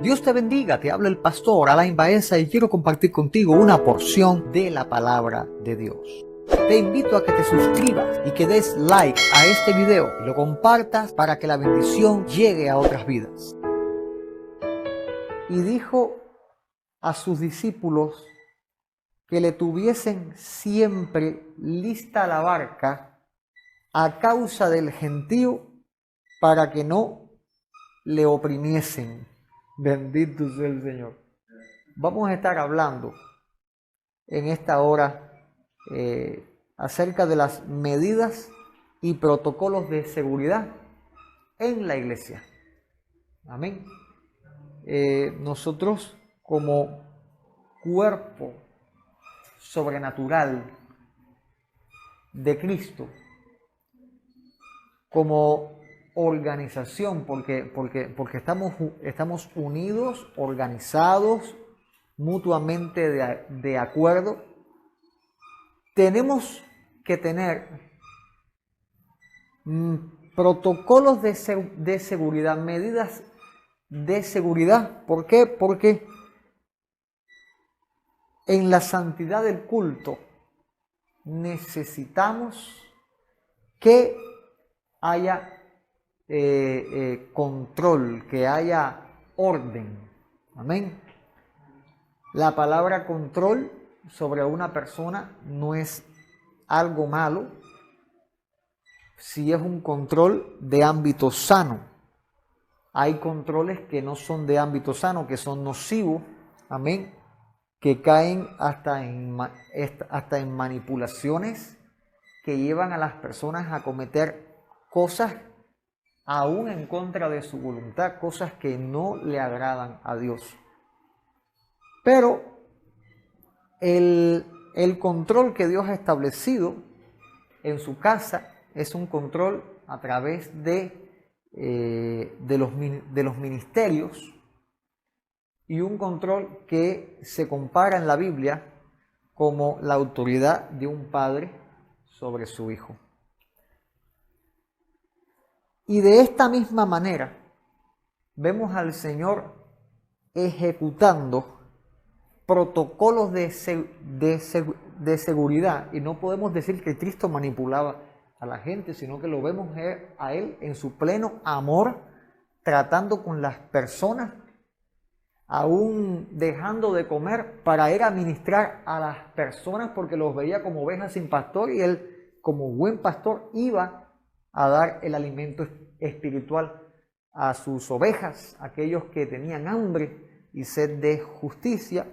Dios te bendiga, te habla el pastor Alain Baeza y quiero compartir contigo una porción de la palabra de Dios. Te invito a que te suscribas y que des like a este video y lo compartas para que la bendición llegue a otras vidas. Y dijo a sus discípulos que le tuviesen siempre lista la barca a causa del gentío para que no le oprimiesen. Bendito sea el Señor. Vamos a estar hablando en esta hora acerca de las medidas y protocolos de seguridad en la iglesia. Amén. Nosotros como cuerpo sobrenatural de Cristo, como organización, porque estamos unidos, organizados, mutuamente de acuerdo, tenemos que tener protocolos de seguridad, medidas de seguridad. ¿Por qué? Porque en la santidad del culto necesitamos que haya control, que haya orden. Amén. La palabra control sobre una persona no es algo malo si es un control de ámbito sano. Hay controles que no son de ámbito sano, que son nocivos, amén, que caen hasta en manipulaciones que llevan a las personas a cometer cosas aún en contra de su voluntad, cosas que no le agradan a Dios. Pero el control que Dios ha establecido en su casa es un control a través de los ministerios y un control que se compara en la Biblia como la autoridad de un padre sobre su hijo. Y de esta misma manera vemos al Señor ejecutando protocolos de seguridad. Y no podemos decir que Cristo manipulaba a la gente, sino que lo vemos a Él en su pleno amor, tratando con las personas, aún dejando de comer para ir a ministrar a las personas, porque los veía como ovejas sin pastor, y Él, como buen pastor, iba a dar el alimento espiritual a sus ovejas, aquellos que tenían hambre y sed de justicia.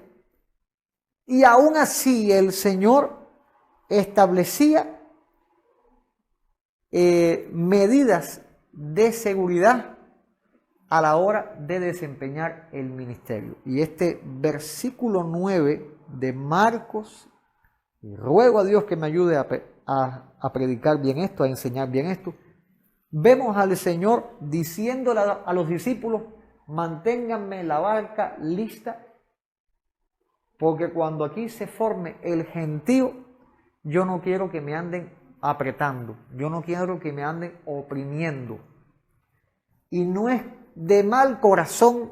Y aún así el Señor establecía medidas de seguridad a la hora de desempeñar el ministerio. Y este versículo 9 de Marcos, y ruego a Dios que me ayude a predicar bien esto, a enseñar bien esto, vemos al Señor diciéndole a los discípulos: manténganme la barca lista, porque cuando aquí se forme el gentío, yo no quiero que me anden apretando, yo no quiero que me anden oprimiendo. Y no es de mal corazón,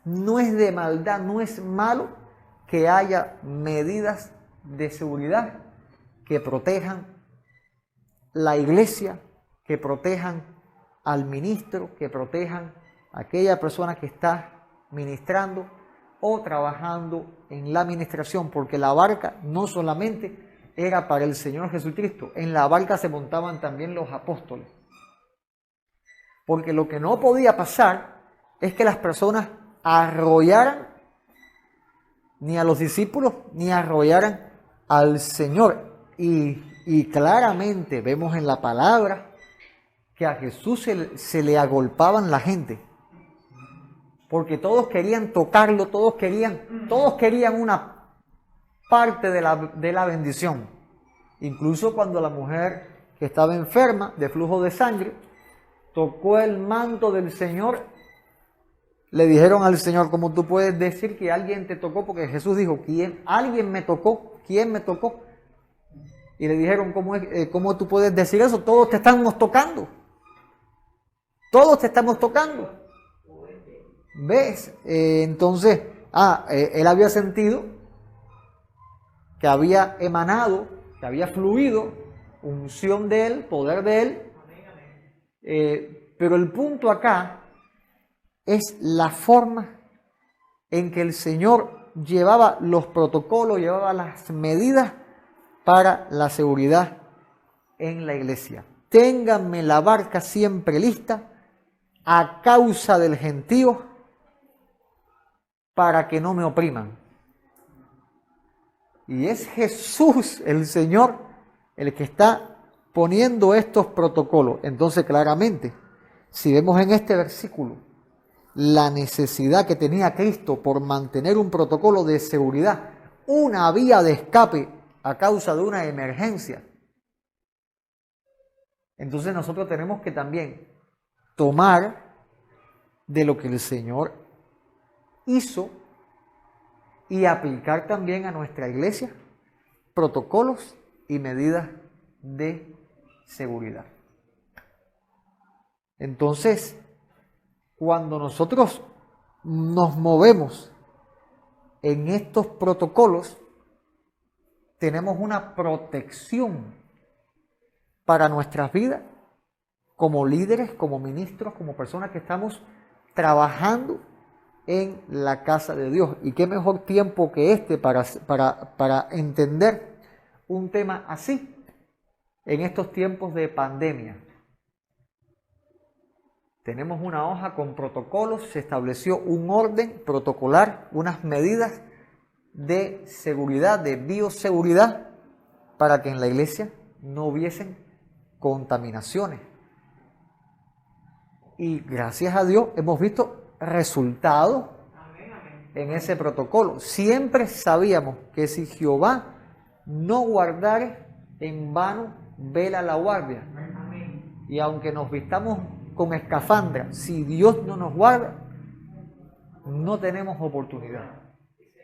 no es de maldad, no es malo que haya medidas de seguridad que protejan la iglesia, que protejan al ministro, que protejan a aquella persona que está ministrando o trabajando en la administración, porque la barca no solamente era para el Señor Jesucristo, en la barca se montaban también los apóstoles. Porque lo que no podía pasar es que las personas arrollaran ni a los discípulos ni arrollaran al Señor. Y claramente vemos en la palabra que a Jesús se le agolpaban la gente, porque todos querían tocarlo, todos querían una parte de la bendición. Incluso cuando la mujer que estaba enferma de flujo de sangre tocó el manto del Señor, le dijeron al Señor: ¿cómo tú puedes decir que alguien te tocó? Porque Jesús dijo: ¿Alguien me tocó? ¿Quién me tocó? Y le dijeron: ¿cómo tú puedes decir eso? Todos te estamos tocando. Todos te estamos tocando. ¿Ves? Entonces, él había sentido que había emanado, que había fluido unción de él, poder de él. Pero el punto acá es la forma en que el Señor llevaba los protocolos, llevaba las medidas para la seguridad en la iglesia. Ténganme la barca siempre lista a causa del gentío para que no me opriman. Y es Jesús, el Señor, el que está poniendo estos protocolos. Entonces, claramente, si vemos en este versículo la necesidad que tenía Cristo por mantener un protocolo de seguridad, una vía de escape a causa de una emergencia, entonces nosotros tenemos que también tomar de lo que el Señor hizo y aplicar también a nuestra iglesia protocolos y medidas de seguridad. Entonces, cuando nosotros nos movemos en estos protocolos, tenemos una protección para nuestras vidas como líderes, como ministros, como personas que estamos trabajando en la casa de Dios. Y qué mejor tiempo que este para entender un tema así en estos tiempos de pandemia. Tenemos una hoja con protocolos, se estableció un orden protocolar, unas medidas de seguridad, de bioseguridad, para que en la iglesia no hubiesen contaminaciones. Y gracias a Dios hemos visto resultados en ese protocolo. Siempre sabíamos que si Jehová no guardare, en vano vela la guardia. Y aunque nos vistamos con escafandra, si Dios no nos guarda, no tenemos oportunidad.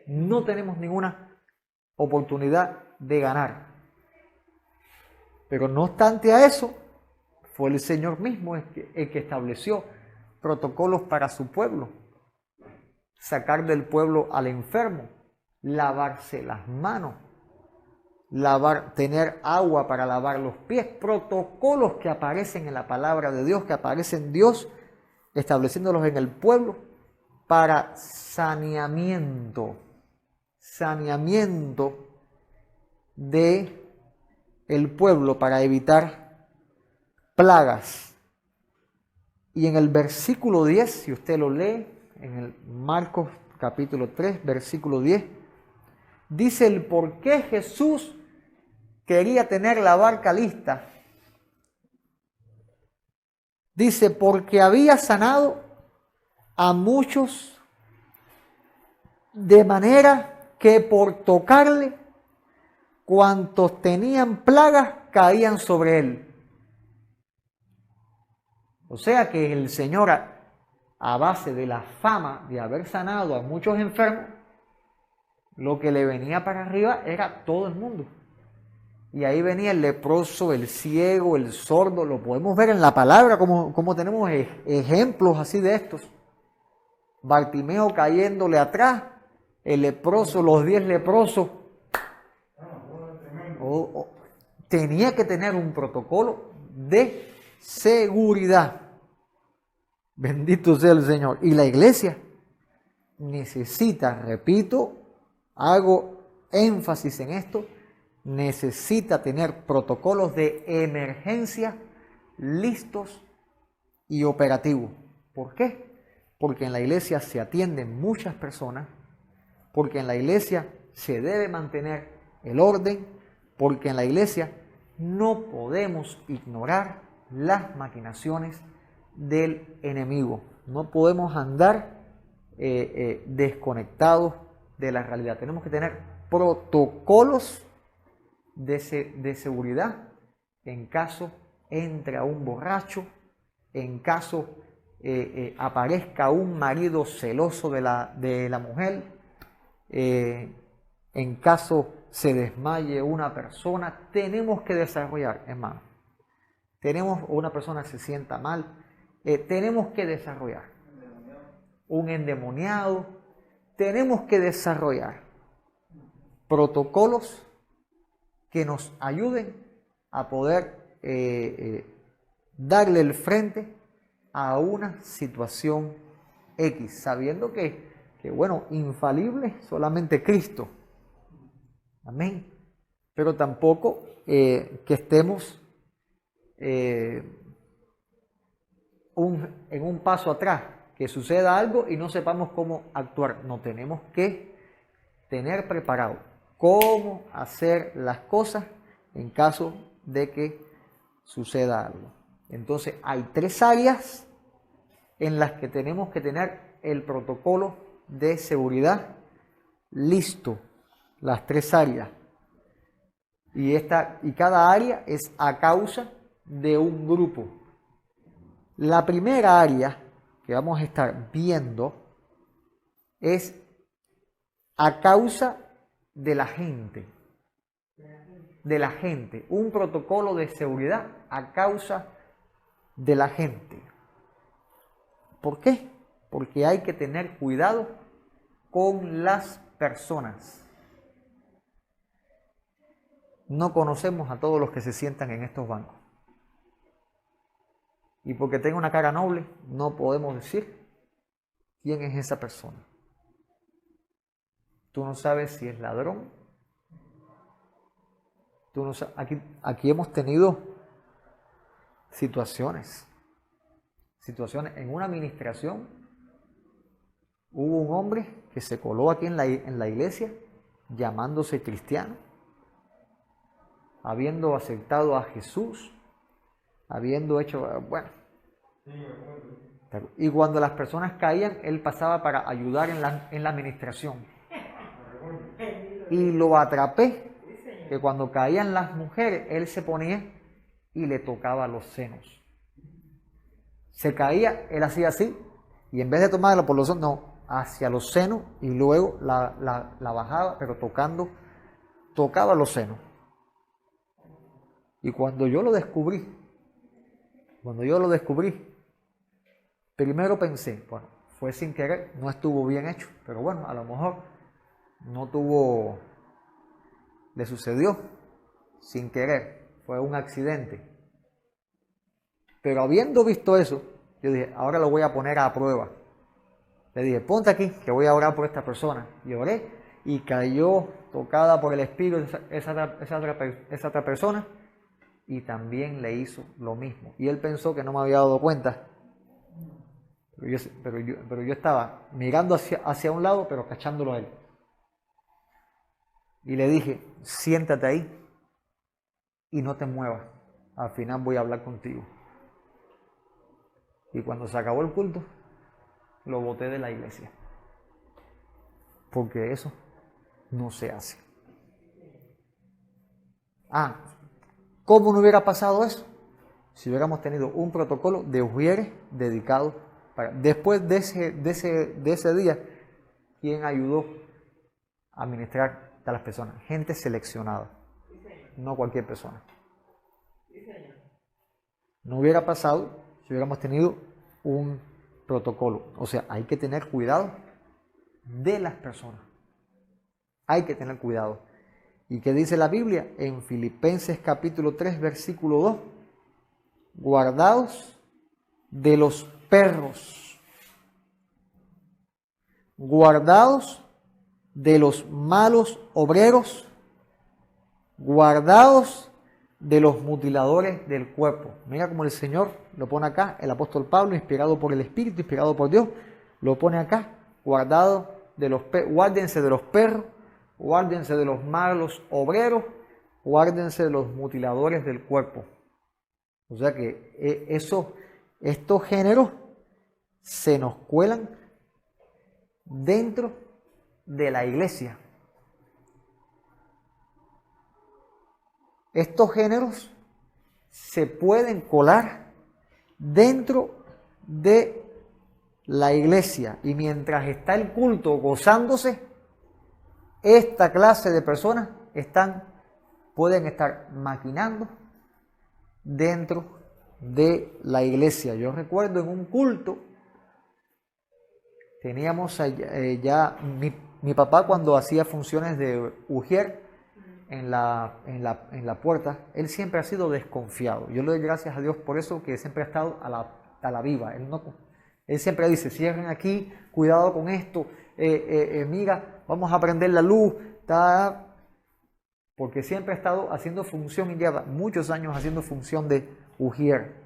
No tenemos ninguna oportunidad de ganar. Pero no obstante a eso, fue el Señor mismo el que estableció protocolos para su pueblo. Sacar del pueblo al enfermo, lavarse las manos, tener agua para lavar los pies, protocolos que aparecen en la palabra de Dios, que aparecen Dios estableciéndolos en el pueblo para saneamiento de el pueblo, para evitar plagas. Y en el versículo 10, si usted lo lee, en el Marcos capítulo 3, versículo 10, dice el por qué Jesús quería tener la barca lista. Dice, porque había sanado a muchos de manera que por tocarle, cuantos tenían plagas caían sobre él. O sea que el Señor, a base de la fama de haber sanado a muchos enfermos, lo que le venía para arriba era todo el mundo. Y ahí venía el leproso, el ciego, el sordo. Lo podemos ver en la palabra, como tenemos ejemplos así de estos. Bartimeo cayéndole atrás, el leproso, los 10 leprosos. Tenía que tener un protocolo de seguridad. Bendito sea el Señor. Y la iglesia necesita, repito, hago énfasis en esto, necesita tener protocolos de emergencia listos y operativos. ¿Por qué? Porque en la iglesia se atienden muchas personas, porque en la iglesia se debe mantener el orden, porque en la iglesia no podemos ignorar las maquinaciones del enemigo. No podemos andar desconectados de la realidad. Tenemos que tener protocolos de seguridad en caso entre a un borracho, en caso aparezca un marido celoso de la mujer, en caso se desmaye una persona. Tenemos que desarrollar, hermano. Una persona se sienta mal, tenemos que desarrollar un endemoniado. Tenemos que desarrollar protocolos que nos ayuden a poder darle el frente a una situación X, sabiendo que bueno, infalible solamente Cristo. Amén. Pero tampoco que estemos en un paso atrás, que suceda algo y no sepamos cómo actuar. No, tenemos que tener preparado cómo hacer las cosas en caso de que suceda algo. Entonces hay 3 áreas en las que tenemos que tener el protocolo de seguridad listo. Las 3 áreas. Y cada área es a causa de un grupo. La primera área que vamos a estar viendo es a causa de la gente. De la gente. Un protocolo de seguridad a causa de la gente. ¿Por qué? Porque hay que tener cuidado con las personas. No conocemos a todos los que se sientan en estos bancos. Y porque tenga una cara noble, no podemos decir quién es esa persona. Tú no sabes si es ladrón. Tú no sabes. Aquí hemos tenido situaciones. En una administración hubo un hombre que se coló aquí en la iglesia llamándose cristiano, habiendo aceptado a Jesús, habiendo hecho, bueno. Y cuando las personas caían, él pasaba para ayudar en la administración. Y lo atrapé, que cuando caían las mujeres, él se ponía y le tocaba los senos. Se caía, él hacía así, y en vez de tomarla por los senos, no, hacia los senos, y luego la bajaba, pero tocaba los senos. Y cuando yo lo descubrí, primero pensé, bueno, fue sin querer, no estuvo bien hecho, pero bueno, a lo mejor le sucedió sin querer, fue un accidente. Pero habiendo visto eso, yo dije, ahora lo voy a poner a prueba. Le dije, ponte aquí, que voy a orar por esta persona. Y oré, y cayó tocada por el Espíritu esa otra persona, y también le hizo lo mismo. Y él pensó que no me había dado cuenta. Pero yo estaba mirando hacia un lado, pero cachándolo a él. Y le dije, siéntate ahí y no te muevas. Al final voy a hablar contigo. Y cuando se acabó el culto, lo boté de la iglesia. Porque eso no se hace. ¿Cómo no hubiera pasado eso? Si hubiéramos tenido un protocolo de ujieres dedicado para... Después de ese día, ¿quién ayudó a administrar a las personas? Gente seleccionada, no cualquier persona. No hubiera pasado si hubiéramos tenido un protocolo. O sea, hay que tener cuidado de las personas. Hay que tener cuidado. ¿Y qué dice la Biblia? En Filipenses capítulo 3, versículo 2. Guardaos de los perros. Guardaos de los malos obreros. Guardaos de los mutiladores del cuerpo. Mira cómo el Señor lo pone acá, el apóstol Pablo, inspirado por el Espíritu, inspirado por Dios, lo pone acá, guárdense de los perros, guárdense de los malos obreros, guárdense de los mutiladores del cuerpo. O sea que estos géneros se nos cuelan dentro de la iglesia. Estos géneros se pueden colar dentro de la iglesia, y mientras está el culto gozándose, esta clase de personas pueden estar maquinando dentro de la iglesia. Yo recuerdo en un culto Teníamos ya mi papá cuando hacía funciones de ujier en la puerta, él siempre ha sido desconfiado. Yo le doy gracias a Dios por eso, que siempre ha estado a la viva. Él siempre dice, cierren aquí, cuidado con esto, mira, vamos a prender la luz, porque siempre ha estado haciendo función y lleva muchos años haciendo función de ujier.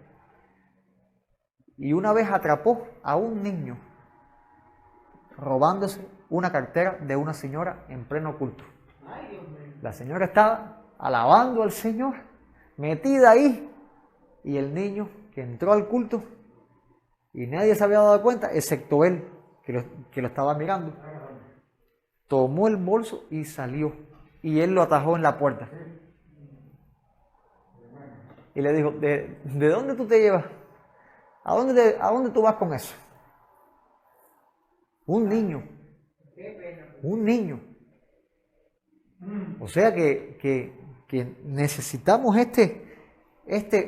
Y una vez atrapó a un niño robándose una cartera de una señora en pleno culto. La señora estaba alabando al Señor, metida ahí, y el niño que entró al culto y nadie se había dado cuenta, excepto él, que lo estaba mirando, tomó el bolso y salió, y él lo atajó en la puerta. Y le dijo, ¿de dónde tú te llevas? ¿A dónde tú vas con eso? Un niño. O sea que necesitamos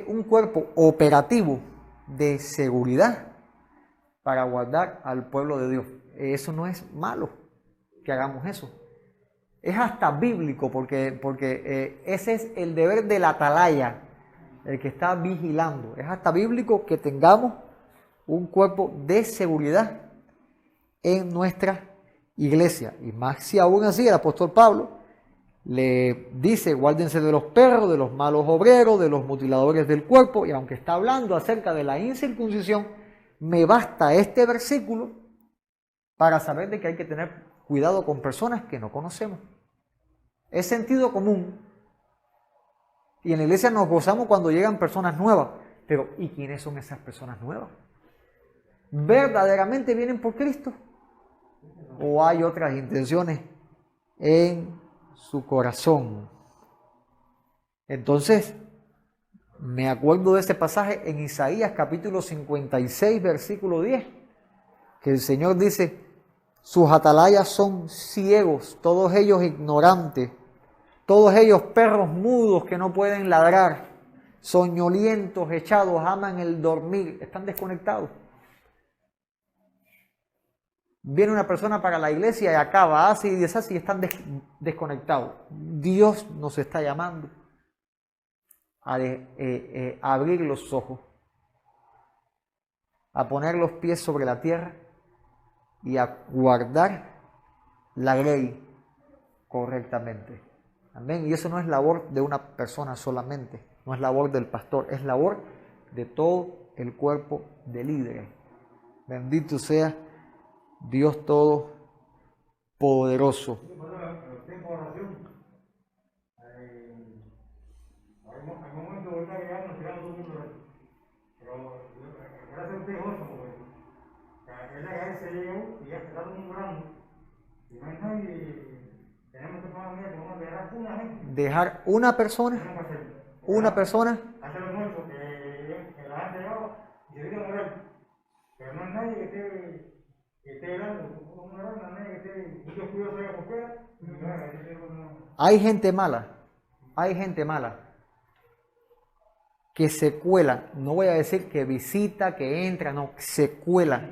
un cuerpo operativo de seguridad para guardar al pueblo de Dios. Eso no es malo que hagamos eso. Es hasta bíblico porque ese es el deber del atalaya, el que está vigilando. Es hasta bíblico que tengamos un cuerpo de seguridad en nuestra iglesia. Y más si aún así el apóstol Pablo le dice, guárdense de los perros, de los malos obreros, de los mutiladores del cuerpo. Y aunque está hablando acerca de la incircuncisión, me basta este versículo para saber de que hay que tener cuidado con personas que no conocemos. Es sentido común. Y en la iglesia nos gozamos cuando llegan personas nuevas. Pero ¿y quiénes son esas personas nuevas? ¿Verdaderamente vienen por Cristo? ¿O hay otras intenciones en su corazón? Entonces, me acuerdo de este pasaje en Isaías capítulo 56, versículo 10, que el Señor dice, sus atalayas son ciegos, todos ellos ignorantes, todos ellos perros mudos que no pueden ladrar, soñolientos, echados, aman el dormir, están desconectados. Viene una persona para la iglesia y acaba, hace y deshace y están desconectados. Dios nos está llamando a abrir los ojos, a poner los pies sobre la tierra y a guardar la ley correctamente. Amén. Y eso no es labor de una persona solamente, no es labor del pastor, es labor de todo el cuerpo de líderes. Bendito sea Dios Todopoderoso. Dejar una persona. Pero no hay nadie que esté hay gente mala que se cuela, no voy a decir que visita, que entra, no, se cuela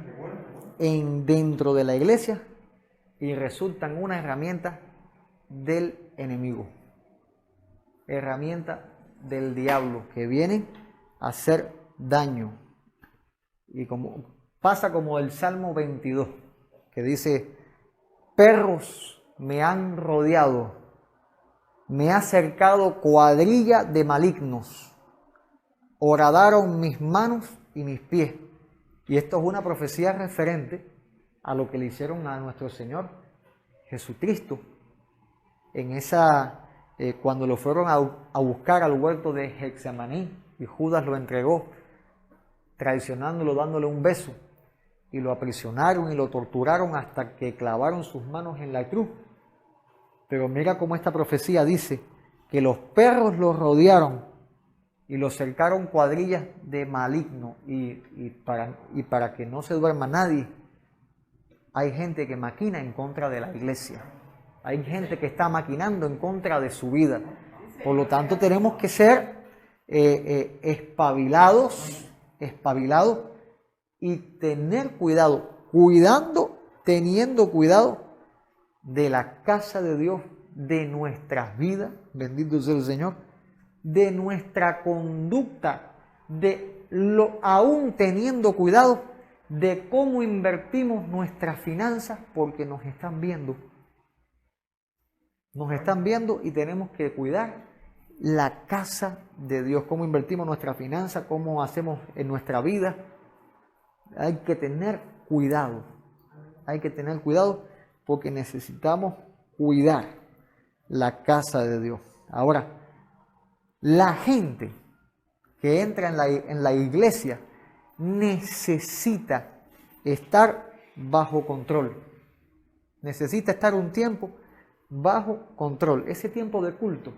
dentro de la iglesia y resultan una herramienta del enemigo, herramienta del diablo que vienen a hacer daño. Y pasa como el Salmo 22, que dice, perros me han rodeado, me ha cercado cuadrilla de malignos, horadaron mis manos y mis pies. Y esto es una profecía referente a lo que le hicieron a nuestro Señor Jesucristo cuando lo fueron a buscar al huerto de Getsemaní y Judas lo entregó, traicionándolo, dándole un beso, y lo aprisionaron y lo torturaron hasta que clavaron sus manos en la cruz. Pero mira cómo esta profecía dice que los perros lo rodearon y lo cercaron cuadrillas de maligno, y para que no se duerma nadie, hay gente que maquina en contra de la iglesia, hay gente que está maquinando en contra de su vida. Por lo tanto, tenemos que ser espabilados y tener cuidado, cuidando teniendo cuidado de la casa de Dios, de nuestras vidas, bendito sea el Señor, de nuestra conducta, aún teniendo cuidado de cómo invertimos nuestras finanzas, porque nos están viendo. Nos están viendo y tenemos que cuidar la casa de Dios, cómo invertimos nuestra finanza, cómo hacemos en nuestra vida. Hay que tener cuidado, porque necesitamos cuidar la casa de Dios. Ahora, la gente que entra en la iglesia necesita estar bajo control, necesita estar un tiempo bajo control. Ese tiempo de culto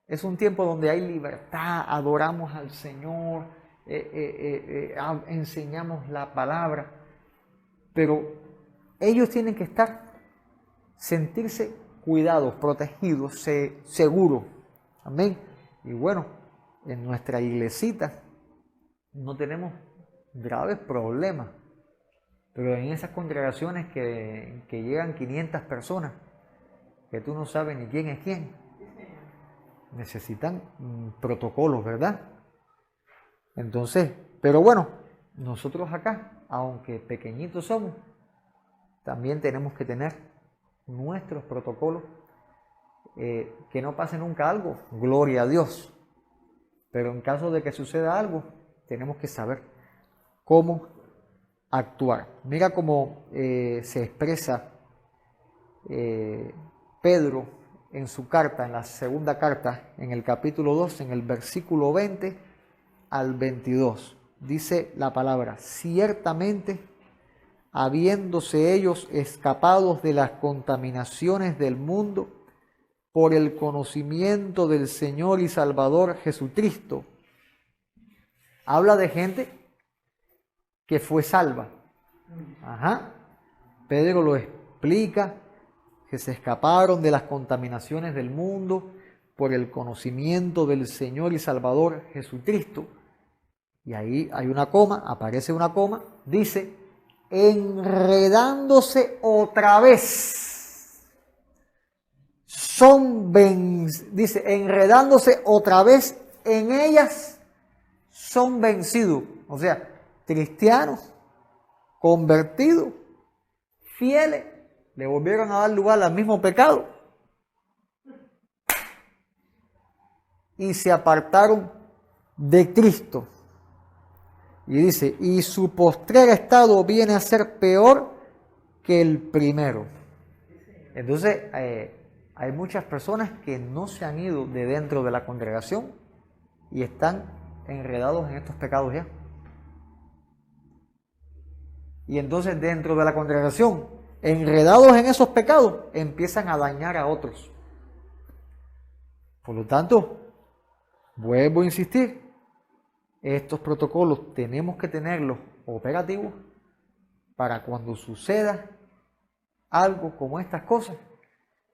es un tiempo donde hay libertad, adoramos al Señor, enseñamos la palabra, pero ellos tienen que sentirse cuidados, protegidos, seguros. Amén. Y bueno, en nuestra iglesita no tenemos graves problemas, pero en esas congregaciones que llegan 500 personas, que tú no sabes ni quién es quién, necesitan protocolos, ¿verdad? Entonces, pero bueno, nosotros acá, aunque pequeñitos somos, también tenemos que tener nuestros protocolos, que no pase nunca algo, gloria a Dios. Pero en caso de que suceda algo, tenemos que saber cómo actuar. Mira cómo se expresa Pedro en su carta, en la segunda carta, en el capítulo 2, en el versículo 20 al 22. Dice la palabra: ciertamente, habiéndose ellos escapados de las contaminaciones del mundo por el conocimiento del Señor y Salvador Jesucristo. Habla de gente que fue salva. Pedro lo explica, que se escaparon de las contaminaciones del mundo por el conocimiento del Señor y Salvador Jesucristo. Y ahí hay una coma, aparece una coma, dice: enredándose otra vez, dice, enredándose otra vez en ellas, son vencidos. O sea, cristianos, convertidos, fieles, le volvieron a dar lugar al mismo pecado y se apartaron de Cristo. Y dice: y su postrer estado viene a ser peor que el primero. Entonces, hay muchas personas que no se han ido de dentro de la congregación y están enredados en estos pecados ya. Y entonces dentro de la congregación, enredados en esos pecados, empiezan a dañar a otros. Por lo tanto, vuelvo a insistir, estos protocolos tenemos que tenerlos operativos para cuando suceda algo como estas cosas,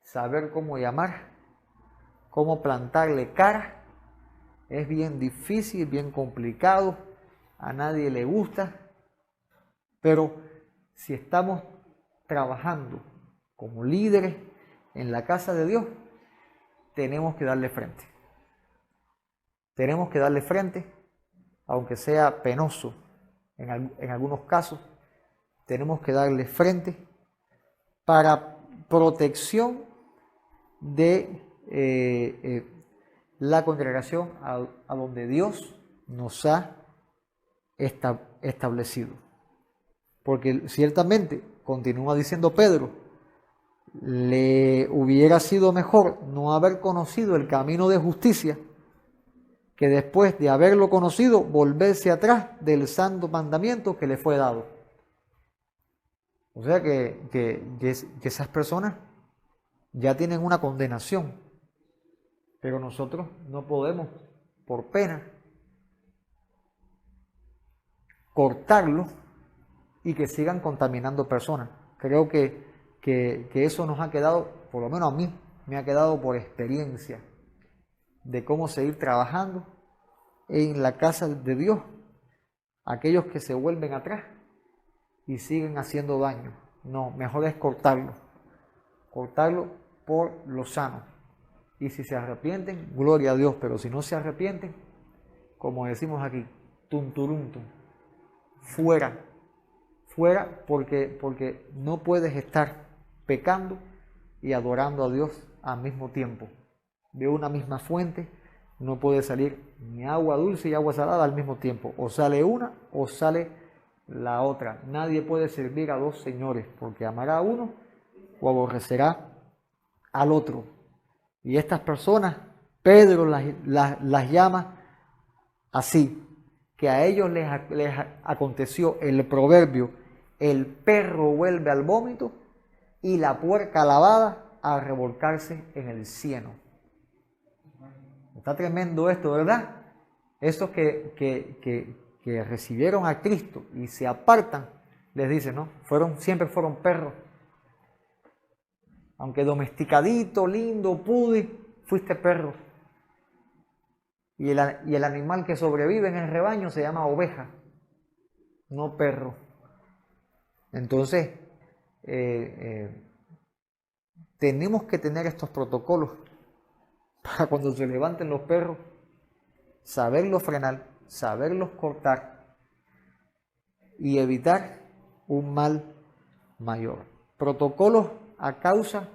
saber cómo llamar, cómo plantarle cara. Es bien difícil, bien complicado, a nadie le gusta, pero si estamos trabajando como líderes en la casa de Dios, tenemos que darle frente. Tenemos que darle frente, aunque sea penoso en algunos casos, tenemos que darle frente para protección de la congregación a donde Dios nos ha establecido. Porque ciertamente, continúa diciendo Pedro, le hubiera sido mejor no haber conocido el camino de justicia que después de haberlo conocido volverse atrás del santo mandamiento que le fue dado. O sea que esas personas ya tienen una condenación, pero nosotros no podemos, por pena, cortarlo y que sigan contaminando personas. Creo que eso nos ha quedado, por lo menos a mí, me ha quedado por experiencia de cómo seguir trabajando en la casa de Dios. Aquellos que se vuelven atrás, y siguen haciendo daño. No, mejor es cortarlo por lo sano. Y si se arrepienten, gloria a Dios, pero si no se arrepienten, como decimos aquí, tunturuntum, fuera, porque no puedes estar pecando y adorando a Dios al mismo tiempo. De una misma fuente no puede salir ni agua dulce y agua salada al mismo tiempo. O sale una o sale la otra. Nadie puede servir a dos señores, porque amará a uno o aborrecerá al otro. Y estas personas, Pedro las llama así, que a ellos les aconteció el proverbio: el perro vuelve al vómito y la puerca lavada a revolcarse en el cieno. Está tremendo esto, ¿verdad? Esos que recibieron a Cristo y se apartan, les dice, ¿no? Siempre fueron perros. Aunque domesticadito, lindo, pudi, fuiste perro. Y el animal que sobrevive en el rebaño se llama oveja, no perro. Entonces, tenemos que tener estos protocolos para cuando se levanten los perros, saberlos frenar, saberlos cortar y evitar un mal mayor. Protocolos a causa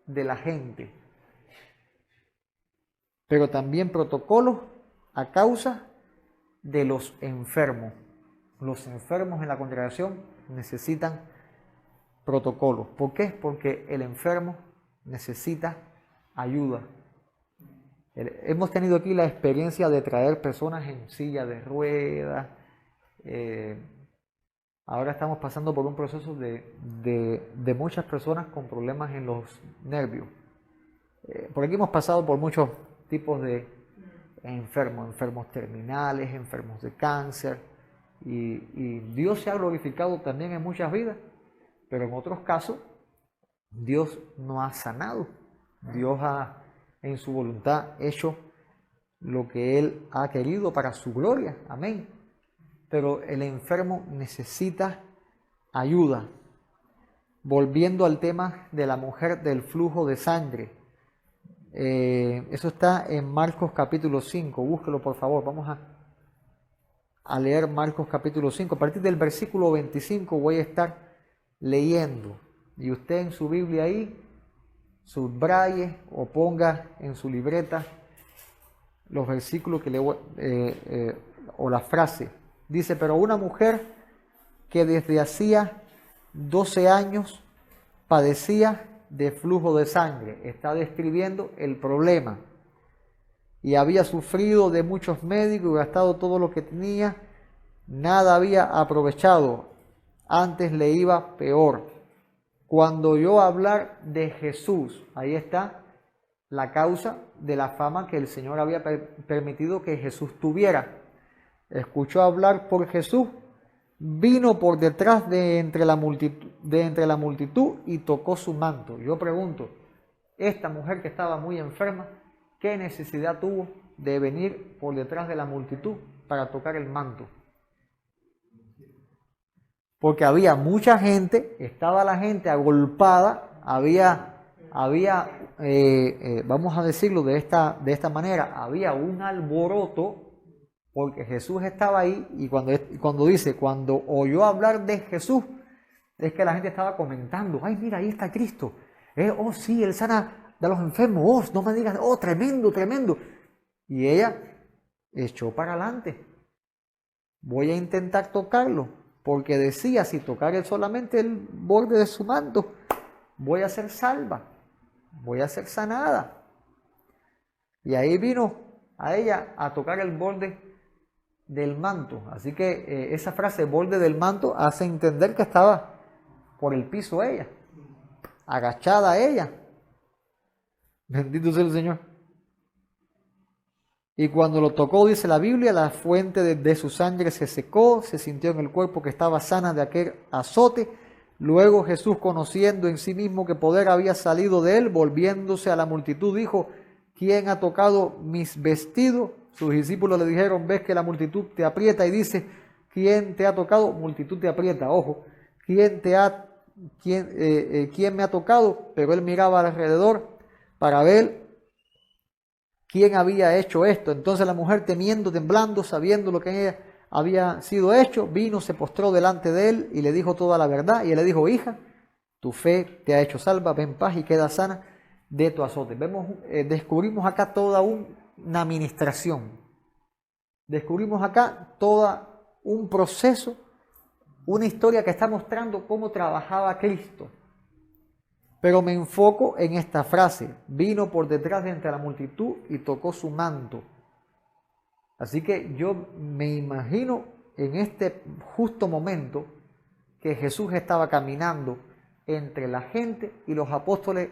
de la gente, pero también protocolos a causa de los enfermos. Los enfermos en la congregación necesitan protocolos. ¿Por qué? Porque el enfermo necesita ayuda. Hemos tenido aquí la experiencia de traer personas en silla de ruedas. Ahora estamos pasando por un proceso de muchas personas con problemas en los nervios. Por aquí hemos pasado por muchos tipos de enfermos terminales, enfermos de cáncer. Y Dios se ha glorificado también en muchas vidas, pero en otros casos Dios no ha sanado. Dios ha, en su voluntad, hecho lo que Él ha querido para su gloria. Amén. Pero el enfermo necesita ayuda. Volviendo al tema de la mujer del flujo de sangre. Eso está en Marcos capítulo 5. Búsquelo, por favor. Vamos a leer Marcos capítulo 5. A partir del versículo 25 voy a estar leyendo. Y usted en su Biblia ahí subraye o ponga en su libreta los versículos que o la frase. Dice: pero una mujer que desde hacía 12 años padecía de flujo de sangre. Está describiendo el problema. Y había sufrido de muchos médicos y gastado todo lo que tenía. Nada había aprovechado. Antes le iba peor. Cuando oyó hablar de Jesús, ahí está la causa de la fama que el Señor había permitido que Jesús tuviera. Escuchó hablar por Jesús, vino por detrás de entre la multitud y tocó su manto. Yo pregunto, esta mujer que estaba muy enferma, ¿qué necesidad tuvo de venir por detrás de la multitud para tocar el manto? Porque había mucha gente, estaba la gente agolpada, vamos a decirlo de esta manera, había un alboroto, porque Jesús estaba ahí. Y cuando oyó hablar de Jesús, es que la gente estaba comentando: ay, mira, ahí está Cristo, oh sí, Él sana de los enfermos, oh, no me digas, oh, tremendo, tremendo. Y ella echó para adelante: voy a intentar tocarlo, porque decía, si tocar solamente el borde de su manto, voy a ser salva, voy a ser sanada. Y ahí vino a ella a tocar el borde del manto. Así que esa frase, borde del manto, hace entender que estaba por el piso ella, agachada ella. Bendito sea el Señor. Y cuando lo tocó, dice la Biblia, la fuente de su sangre se secó, se sintió en el cuerpo que estaba sana de aquel azote. Luego Jesús, conociendo en sí mismo que poder había salido de él, volviéndose a la multitud, dijo: ¿quién ha tocado mis vestidos? Sus discípulos le dijeron: ves que la multitud te aprieta y dice: ¿quién te ha tocado? Multitud te aprieta. Ojo, ¿quién me ha tocado? Pero él miraba alrededor para ver quién había hecho esto. Entonces la mujer, temiendo, temblando, sabiendo lo que había sido hecho, vino, se postró delante de él y le dijo toda la verdad. Y él le dijo: hija, tu fe te ha hecho salva, ve en paz y queda sana de tu azote. Descubrimos acá toda una administración. Descubrimos acá todo un proceso, una historia que está mostrando cómo trabajaba Cristo. Pero me enfoco en esta frase: vino por detrás de entre la multitud y tocó su manto. Así que yo me imagino en este justo momento que Jesús estaba caminando entre la gente y los apóstoles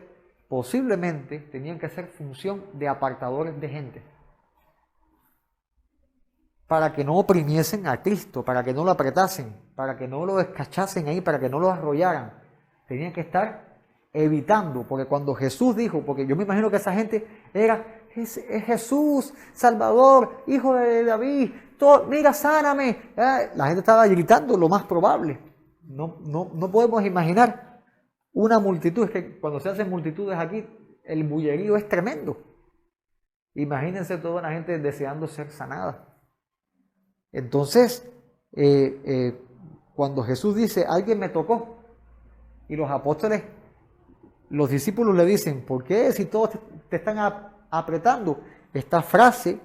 posiblemente tenían que hacer función de apartadores de gente, para que no oprimiesen a Cristo, para que no lo apretasen, para que no lo escachasen ahí, para que no lo arrollaran. Tenían que estar evitando, porque cuando Jesús dijo, porque yo me imagino que esa gente era: es Jesús, Salvador, Hijo de David, mira, sáname. La gente estaba gritando lo más probable. No podemos imaginar una multitud. Es que cuando se hacen multitudes aquí, el bullerío es tremendo. Imagínense toda la gente deseando ser sanada. Entonces, cuando Jesús dice: alguien me tocó, y los apóstoles, los discípulos le dicen: ¿por qué si todos te están apretando? Esta frase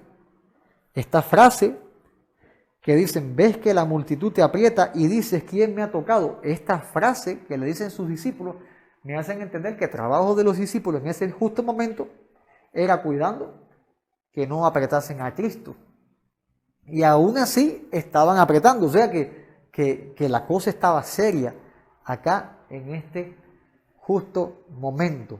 que dicen: ves que la multitud te aprieta y dices: ¿quién me ha tocado? Esta frase que le dicen sus discípulos me hacen entender que el trabajo de los discípulos en ese justo momento era cuidando que no apretasen a Cristo. Y aún así estaban apretando, o sea que la cosa estaba seria acá en este justo momento.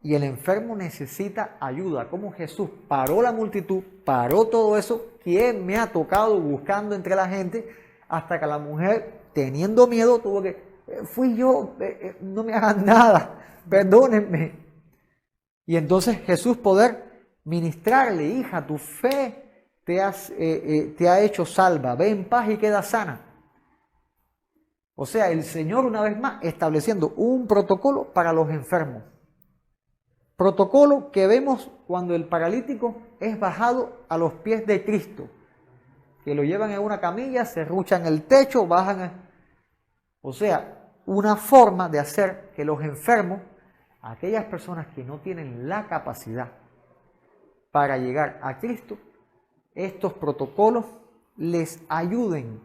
Y el enfermo necesita ayuda. Como Jesús paró la multitud, paró todo eso, ¿quién me ha tocado? Buscando entre la gente, hasta que la mujer, teniendo miedo, tuvo que: fui yo, no me hagan nada, perdónenme. Y entonces Jesús poder ministrarle: hija, tu fe te ha hecho salva, ve en paz y queda sana. O sea, el Señor una vez más estableciendo un protocolo para los enfermos. Protocolo que vemos cuando el paralítico es bajado a los pies de Cristo, que lo llevan en una camilla, se ruchan el techo, bajan. O sea, una forma de hacer que los enfermos, aquellas personas que no tienen la capacidad para llegar a Cristo, estos protocolos les ayuden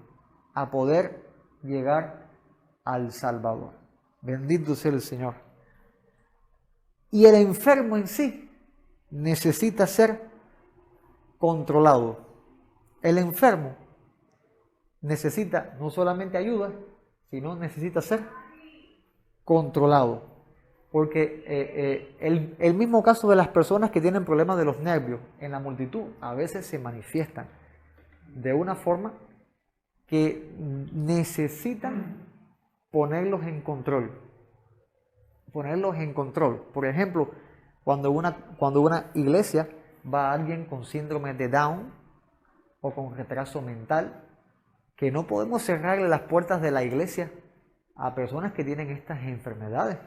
a poder llegar al Salvador. Bendito sea el Señor. Y el enfermo en sí necesita ser controlado. El enfermo necesita no solamente ayuda, sino necesita ser controlado. Porque el mismo caso de las personas que tienen problemas de los nervios en la multitud, a veces se manifiestan de una forma que necesitan ponerlos en control. Ponerlos en control. Por ejemplo, cuando una iglesia va a alguien con síndrome de Down o con retraso mental, que no podemos cerrarle las puertas de la iglesia a personas que tienen estas enfermedades.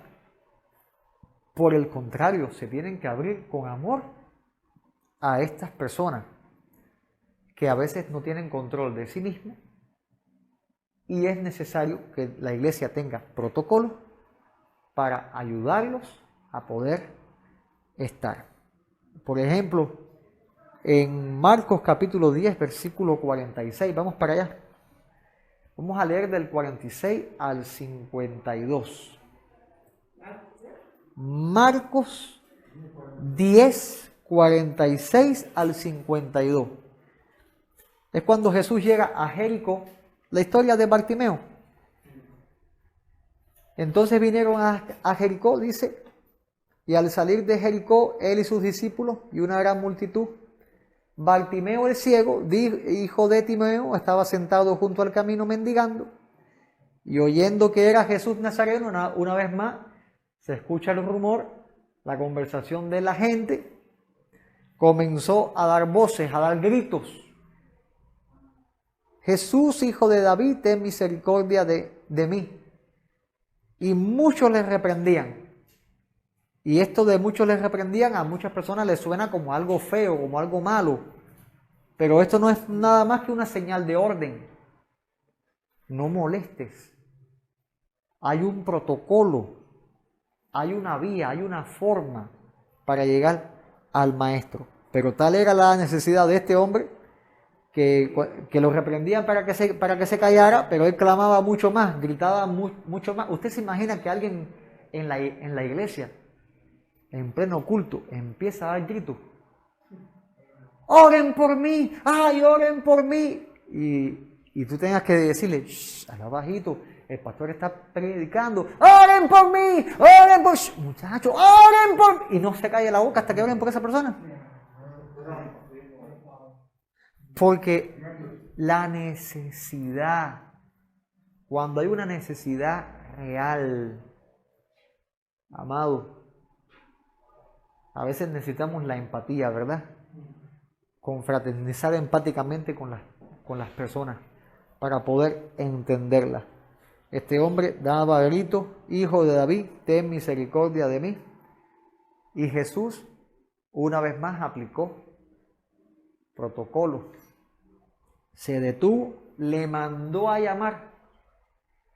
Por el contrario, se tienen que abrir con amor a estas personas que a veces no tienen control de sí mismos, y es necesario que la iglesia tenga protocolos para ayudarlos a poder estar. Por ejemplo, en Marcos capítulo 10, versículo 46, vamos para allá. Vamos a leer del 46 al 52. Marcos 10, 46 al 52. Es cuando Jesús llega a Jericó, la historia de Bartimeo. Entonces vinieron a Jericó, dice, y al salir de Jericó, él y sus discípulos y una gran multitud, Bartimeo el ciego, hijo de Timeo, estaba sentado junto al camino mendigando, y oyendo que era Jesús Nazareno, una vez más, se escucha el rumor, la conversación de la gente, comenzó a dar voces, a dar gritos: Jesús, hijo de David, ten misericordia de mí. y muchos les reprendían. Y esto de muchos les reprendían, a muchas personas les suena como algo feo, como algo malo. Pero esto no es nada más que una señal de orden. No molestes. Hay un protocolo, hay una vía, hay una forma para llegar al maestro. Pero tal era la necesidad de este hombre que lo reprendían para que se callara, pero él clamaba mucho más, gritaba mucho más. Usted se imagina que alguien en la iglesia, en pleno culto, empieza a dar gritos. Oren por mí, ay, oren por mí. Y tú tengas que decirle, habla bajito, el pastor está predicando, oren por mí, oren por mí. Muchachos, oren por mí. Y no se calle la boca hasta que oren por esa persona. Porque la necesidad, cuando hay una necesidad real, amado, a veces necesitamos la empatía, ¿verdad? Confraternizar empáticamente con las personas para poder entenderlas. Este hombre daba gritos, hijo de David, ten misericordia de mí. Y Jesús, una vez más, aplicó protocolo. Se detuvo, le mandó a llamar.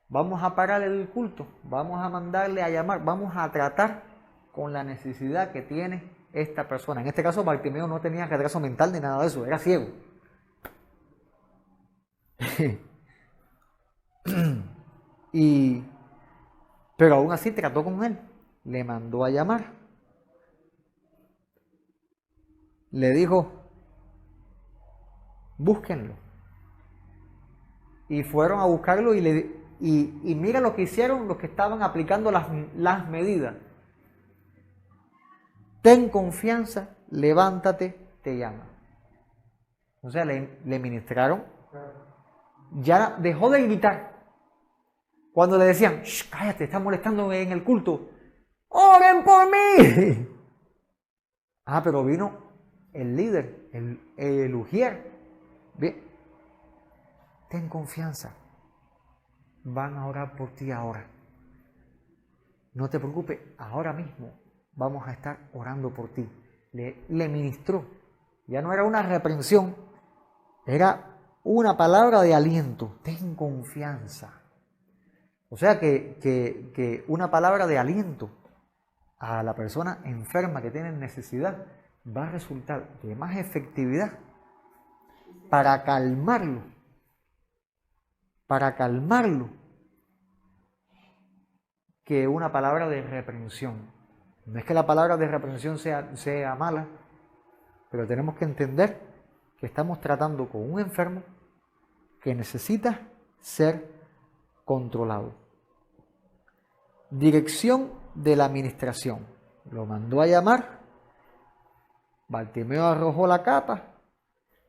Vamos a parar el culto, vamos a mandarle a llamar, vamos a tratar con la necesidad que tiene esta persona. En este caso, Bartimeo no tenía retraso mental ni nada de eso, era ciego. Pero aún así trató con él, le mandó a llamar. Le dijo, búsquenlo. Y fueron a buscarlo y mira lo que hicieron los que estaban aplicando las medidas. Ten confianza, levántate, te llama. O sea, le ministraron. Ya dejó de gritar. Cuando le decían, cállate, estás molestando en el culto. ¡Oren por mí! Pero vino el líder, el ujier. Bien. Ten confianza. Van a orar por ti ahora. No te preocupes, ahora mismo vamos a estar orando por ti. Le ministró. Ya no era una reprensión, era una palabra de aliento. Ten confianza. O sea que una palabra de aliento a la persona enferma que tiene necesidad va a resultar de más efectividad para calmarlo. Que una palabra de reprensión. No es que la palabra de reprensión sea mala, pero tenemos que entender que estamos tratando con un enfermo que necesita ser controlado. Dirección de la administración. Lo mandó a llamar. Bartimeo arrojó la capa.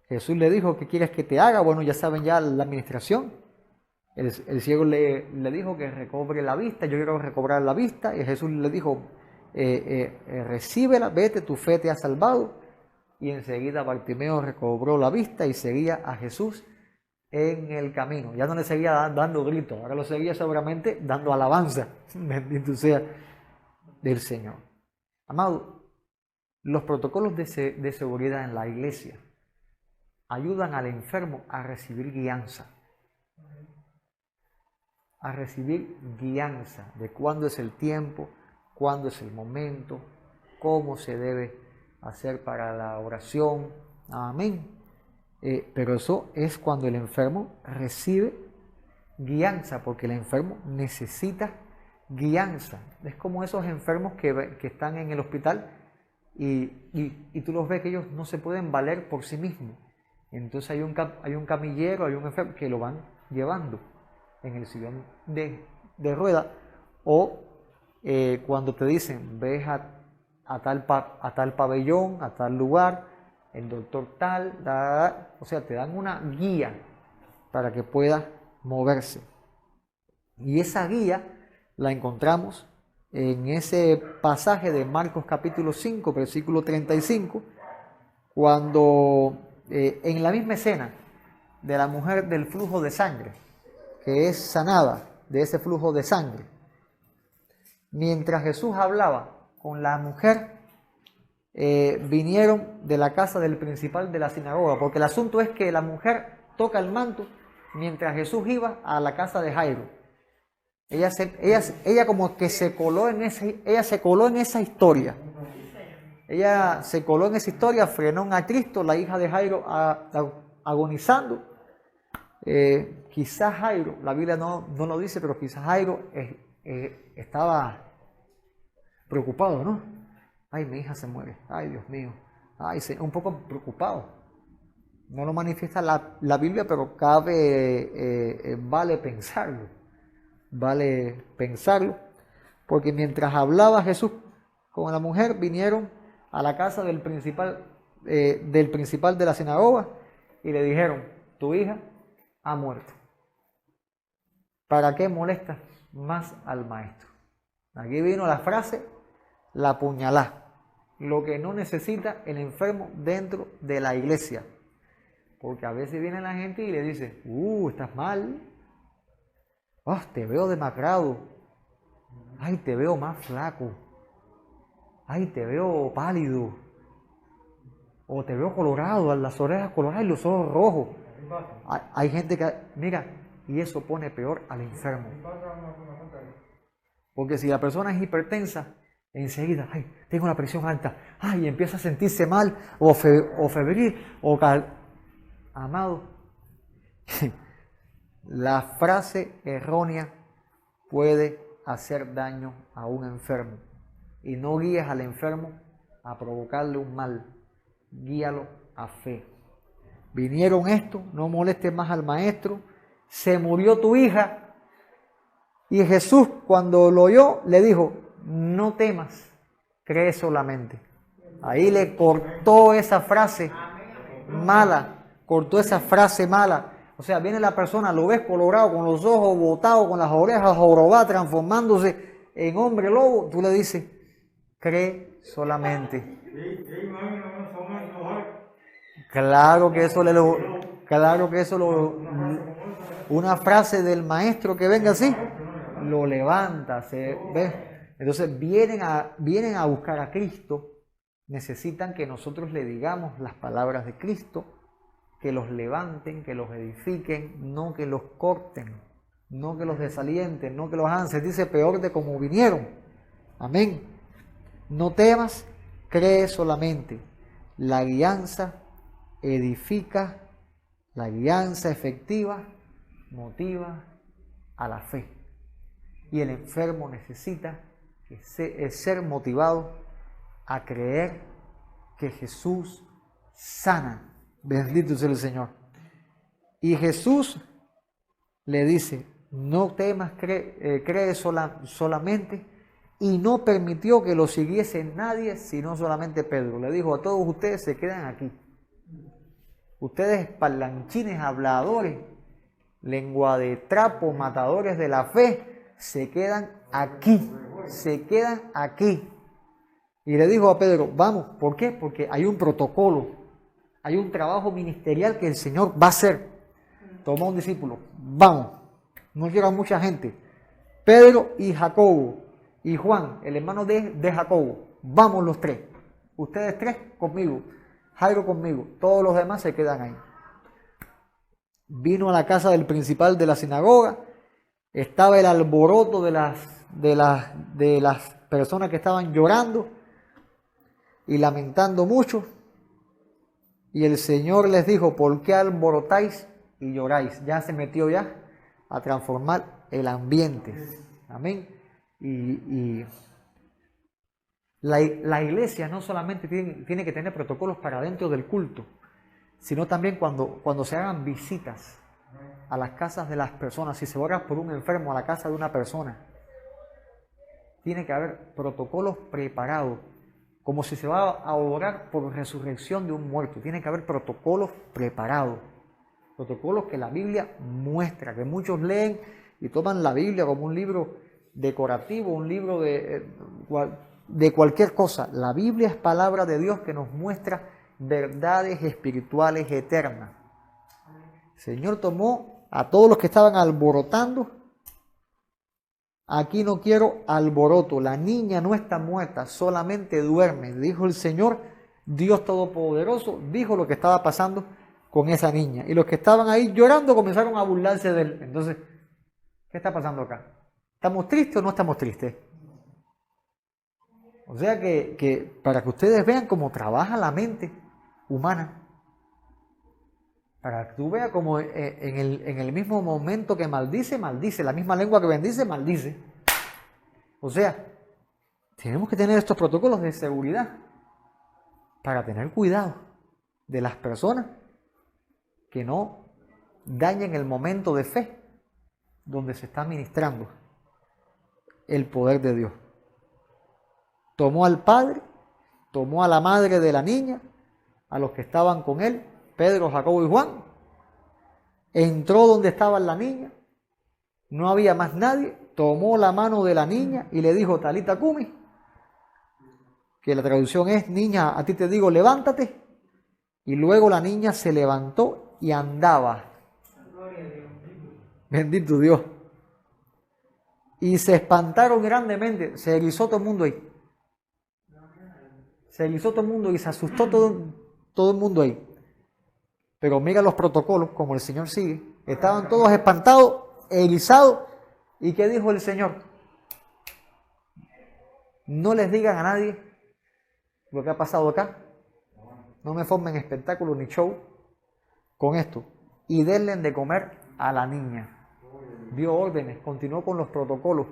Jesús le dijo, ¿qué quieres que te haga? Bueno, ya saben ya la administración. El ciego le dijo que recobre la vista. Yo quiero recobrar la vista. Y Jesús le dijo, recíbela, vete, tu fe te ha salvado. Y enseguida Bartimeo recobró la vista y seguía a Jesús en el camino. Ya no le seguía dando gritos, ahora lo seguía seguramente dando alabanza. Bendito sea del Señor. Amado, los protocolos de seguridad en la iglesia ayudan al enfermo a recibir guianza. A recibir guianza de cuándo es el tiempo, cuándo es el momento, cómo se debe hacer para la oración. Amén. Pero eso es cuando el enfermo recibe guianza, porque el enfermo necesita guianza. Es como esos enfermos que están en el hospital y tú los ves que ellos no se pueden valer por sí mismos. Entonces hay un camillero, hay un enfermo que lo van llevando en el sillón de rueda, o cuando te dicen, ves a tal pabellón, a tal lugar, el doctor tal, o sea, te dan una guía para que puedas moverse. Y esa guía la encontramos en ese pasaje de Marcos capítulo 5, versículo 35, cuando en la misma escena de la mujer del flujo de sangre, que es sanada de ese flujo de sangre, mientras Jesús hablaba con la mujer, vinieron de la casa del principal de la sinagoga, porque el asunto es que la mujer toca el manto mientras Jesús iba a la casa de Jairo. Ella como que se coló en esa historia. Ella se coló en esa historia, frenó a Cristo, la hija de Jairo agonizando. Quizás Jairo, la Biblia no lo dice, pero quizás Jairo estaba preocupado, ¿no? Ay, mi hija se muere. Ay, Dios mío. Ay, un poco preocupado. No lo manifiesta la Biblia, pero vale pensarlo. Vale pensarlo. Porque mientras hablaba Jesús con la mujer, vinieron a la casa del principal de la sinagoga y le dijeron: tu hija ha muerto. ¿Para qué molestas más al maestro? Aquí vino la frase, la puñalá. Lo que no necesita el enfermo dentro de la iglesia. Porque a veces viene la gente y le dice: estás mal. Te veo demacrado. Ay, te veo más flaco. Ay, te veo pálido. O te veo colorado, las orejas coloradas y los ojos rojos. Hay gente que, mira, y eso pone peor al enfermo. Porque si la persona es hipertensa, enseguida, ay, tengo la presión alta, ay, empieza a sentirse mal, o febril, Amado, la frase errónea puede hacer daño a un enfermo. Y no guíes al enfermo a provocarle un mal, guíalo a fe. Vinieron esto, no molestes más al maestro, se murió tu hija. Y Jesús, cuando lo oyó, le dijo: no temas, cree solamente. Ahí le cortó esa frase mala, O sea, viene la persona, lo ves colorado, con los ojos botados, con las orejas jorobadas, transformándose en hombre lobo. Tú le dices: cree solamente. Claro que eso una frase del maestro que venga así, lo levanta, ¿ve? Entonces vienen a buscar a Cristo, necesitan que nosotros le digamos las palabras de Cristo, que los levanten, que los edifiquen, no que los corten, no que los desalienten, no que los hagan sentirse peor de como vinieron. Amén. No temas, cree solamente. La guianza edifica, la guianza efectiva motiva a la fe. Y el enfermo necesita ser motivado a creer que Jesús sana. Bendito sea el Señor. Y Jesús le dice: no temas, cree solamente. Y no permitió que lo siguiese nadie, sino solamente Pedro. Le dijo: a todos ustedes se quedan aquí. Ustedes parlanchines, habladores, lengua de trapo, matadores de la fe, se quedan aquí. Y le dijo a Pedro: vamos. ¿Por qué? Porque hay un protocolo, hay un trabajo ministerial que el Señor va a hacer. Toma un discípulo, vamos. No llega mucha gente. Pedro y Jacobo y Juan, el hermano de Jacobo, vamos los tres. Ustedes tres conmigo, Jairo conmigo, todos los demás se quedan ahí. Vino a la casa del principal de la sinagoga, estaba el alboroto de las personas que estaban llorando y lamentando mucho. Y el Señor les dijo: ¿por qué alborotáis y lloráis? Ya se metió a transformar el ambiente. Amén. Y la iglesia no solamente tiene que tener protocolos para dentro del culto, sino también cuando se hagan visitas a las casas de las personas. Si se ora por un enfermo a la casa de una persona, tiene que haber protocolos preparados, como si se va a orar por resurrección de un muerto. Tiene que haber protocolos preparados, protocolos que la Biblia muestra, que muchos leen y toman la Biblia como un libro decorativo, un libro de cualquier cosa. La Biblia es palabra de Dios que nos muestra verdades espirituales eternas. El Señor tomó a todos los que estaban alborotando Aquí no quiero alboroto. La niña no está muerta, solamente duerme. Dijo el Señor, Dios Todopoderoso, dijo lo que estaba pasando con esa niña. Y los que estaban ahí llorando comenzaron a burlarse de él. Entonces, ¿qué está pasando acá? ¿Estamos tristes o no estamos tristes? O sea que para que ustedes vean cómo trabaja la mente humana, para que tú veas cómo en el mismo momento que maldice, maldice, la misma lengua que bendice, maldice. O sea, tenemos que tener estos protocolos de seguridad para tener cuidado de las personas que no dañen el momento de fe donde se está ministrando el poder de Dios. Tomó al padre, tomó a la madre de la niña, a los que estaban con él, Pedro, Jacobo y Juan, entró donde estaba la niña, no había más nadie, tomó la mano de la niña y le dijo, Talita Cumi, que la traducción es, niña, a ti te digo, levántate, y luego la niña se levantó y andaba. Bendito Dios. Y se espantaron grandemente, se erizó todo el mundo ahí. Se erizó todo el mundo y se asustó todo el mundo ahí. Pero mira los protocolos, como el Señor sigue. Estaban todos espantados, erizados. ¿Y qué dijo el Señor? No les digan a nadie lo que ha pasado acá. No me formen espectáculo ni show con esto. Y denle de comer a la niña. Dio órdenes, continuó con los protocolos.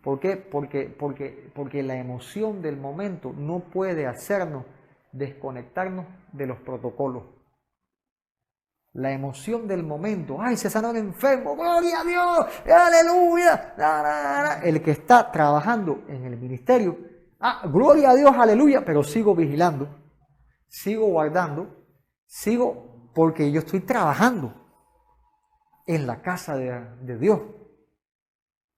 ¿Por qué? Porque la emoción del momento no puede hacernos desconectarnos de los protocolos. La emoción del momento, ¡ay, se sanó el enfermo! ¡Gloria a Dios! ¡Aleluya! El que está trabajando en el ministerio, ¡gloria a Dios! ¡Aleluya! Pero sigo vigilando, sigo guardando, sigo porque yo estoy trabajando en la casa de Dios.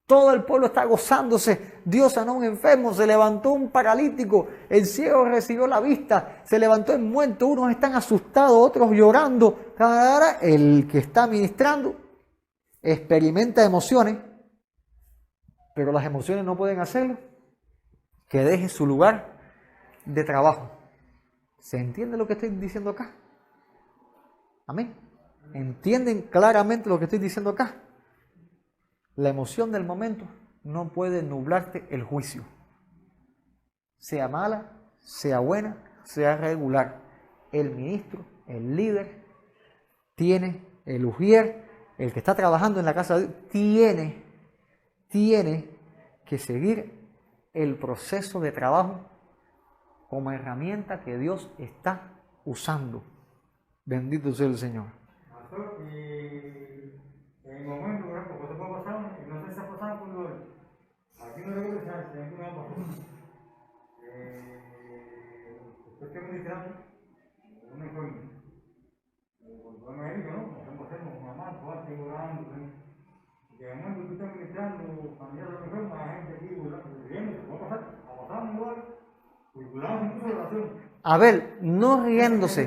Todo el pueblo está gozándose. Dios sanó a un enfermo, se levantó un paralítico, el ciego recibió la vista, se levantó el muerto, unos están asustados, otros llorando. El que está ministrando experimenta emociones, pero las emociones no pueden hacerlo que deje su lugar de trabajo. ¿Se entiende lo que estoy diciendo acá? Amén. ¿Entienden claramente lo que estoy diciendo acá? La emoción del momento no puede nublarte el juicio. Sea mala, sea buena, sea regular. El ministro, el líder, el ujier, el que está trabajando en la casa de Dios, tiene que seguir el proceso de trabajo como herramienta que Dios está usando. Bendito sea el Señor. En el momento, por ejemplo, cuando puede pasar, no sé si está pasando cuando aquí no debe pensar, si hay una pasada. Después que ministrando, un enfermo. Cuando me dijo, ¿no? Hacemos mamá, tú vas orando. Y en el momento que tú estás ministrando, cuando ya lo enfermo, la gente aquí, riendo, ¿qué va a pasar? A pasar igual. Cuidado incluso de oración. A ver, no riéndose,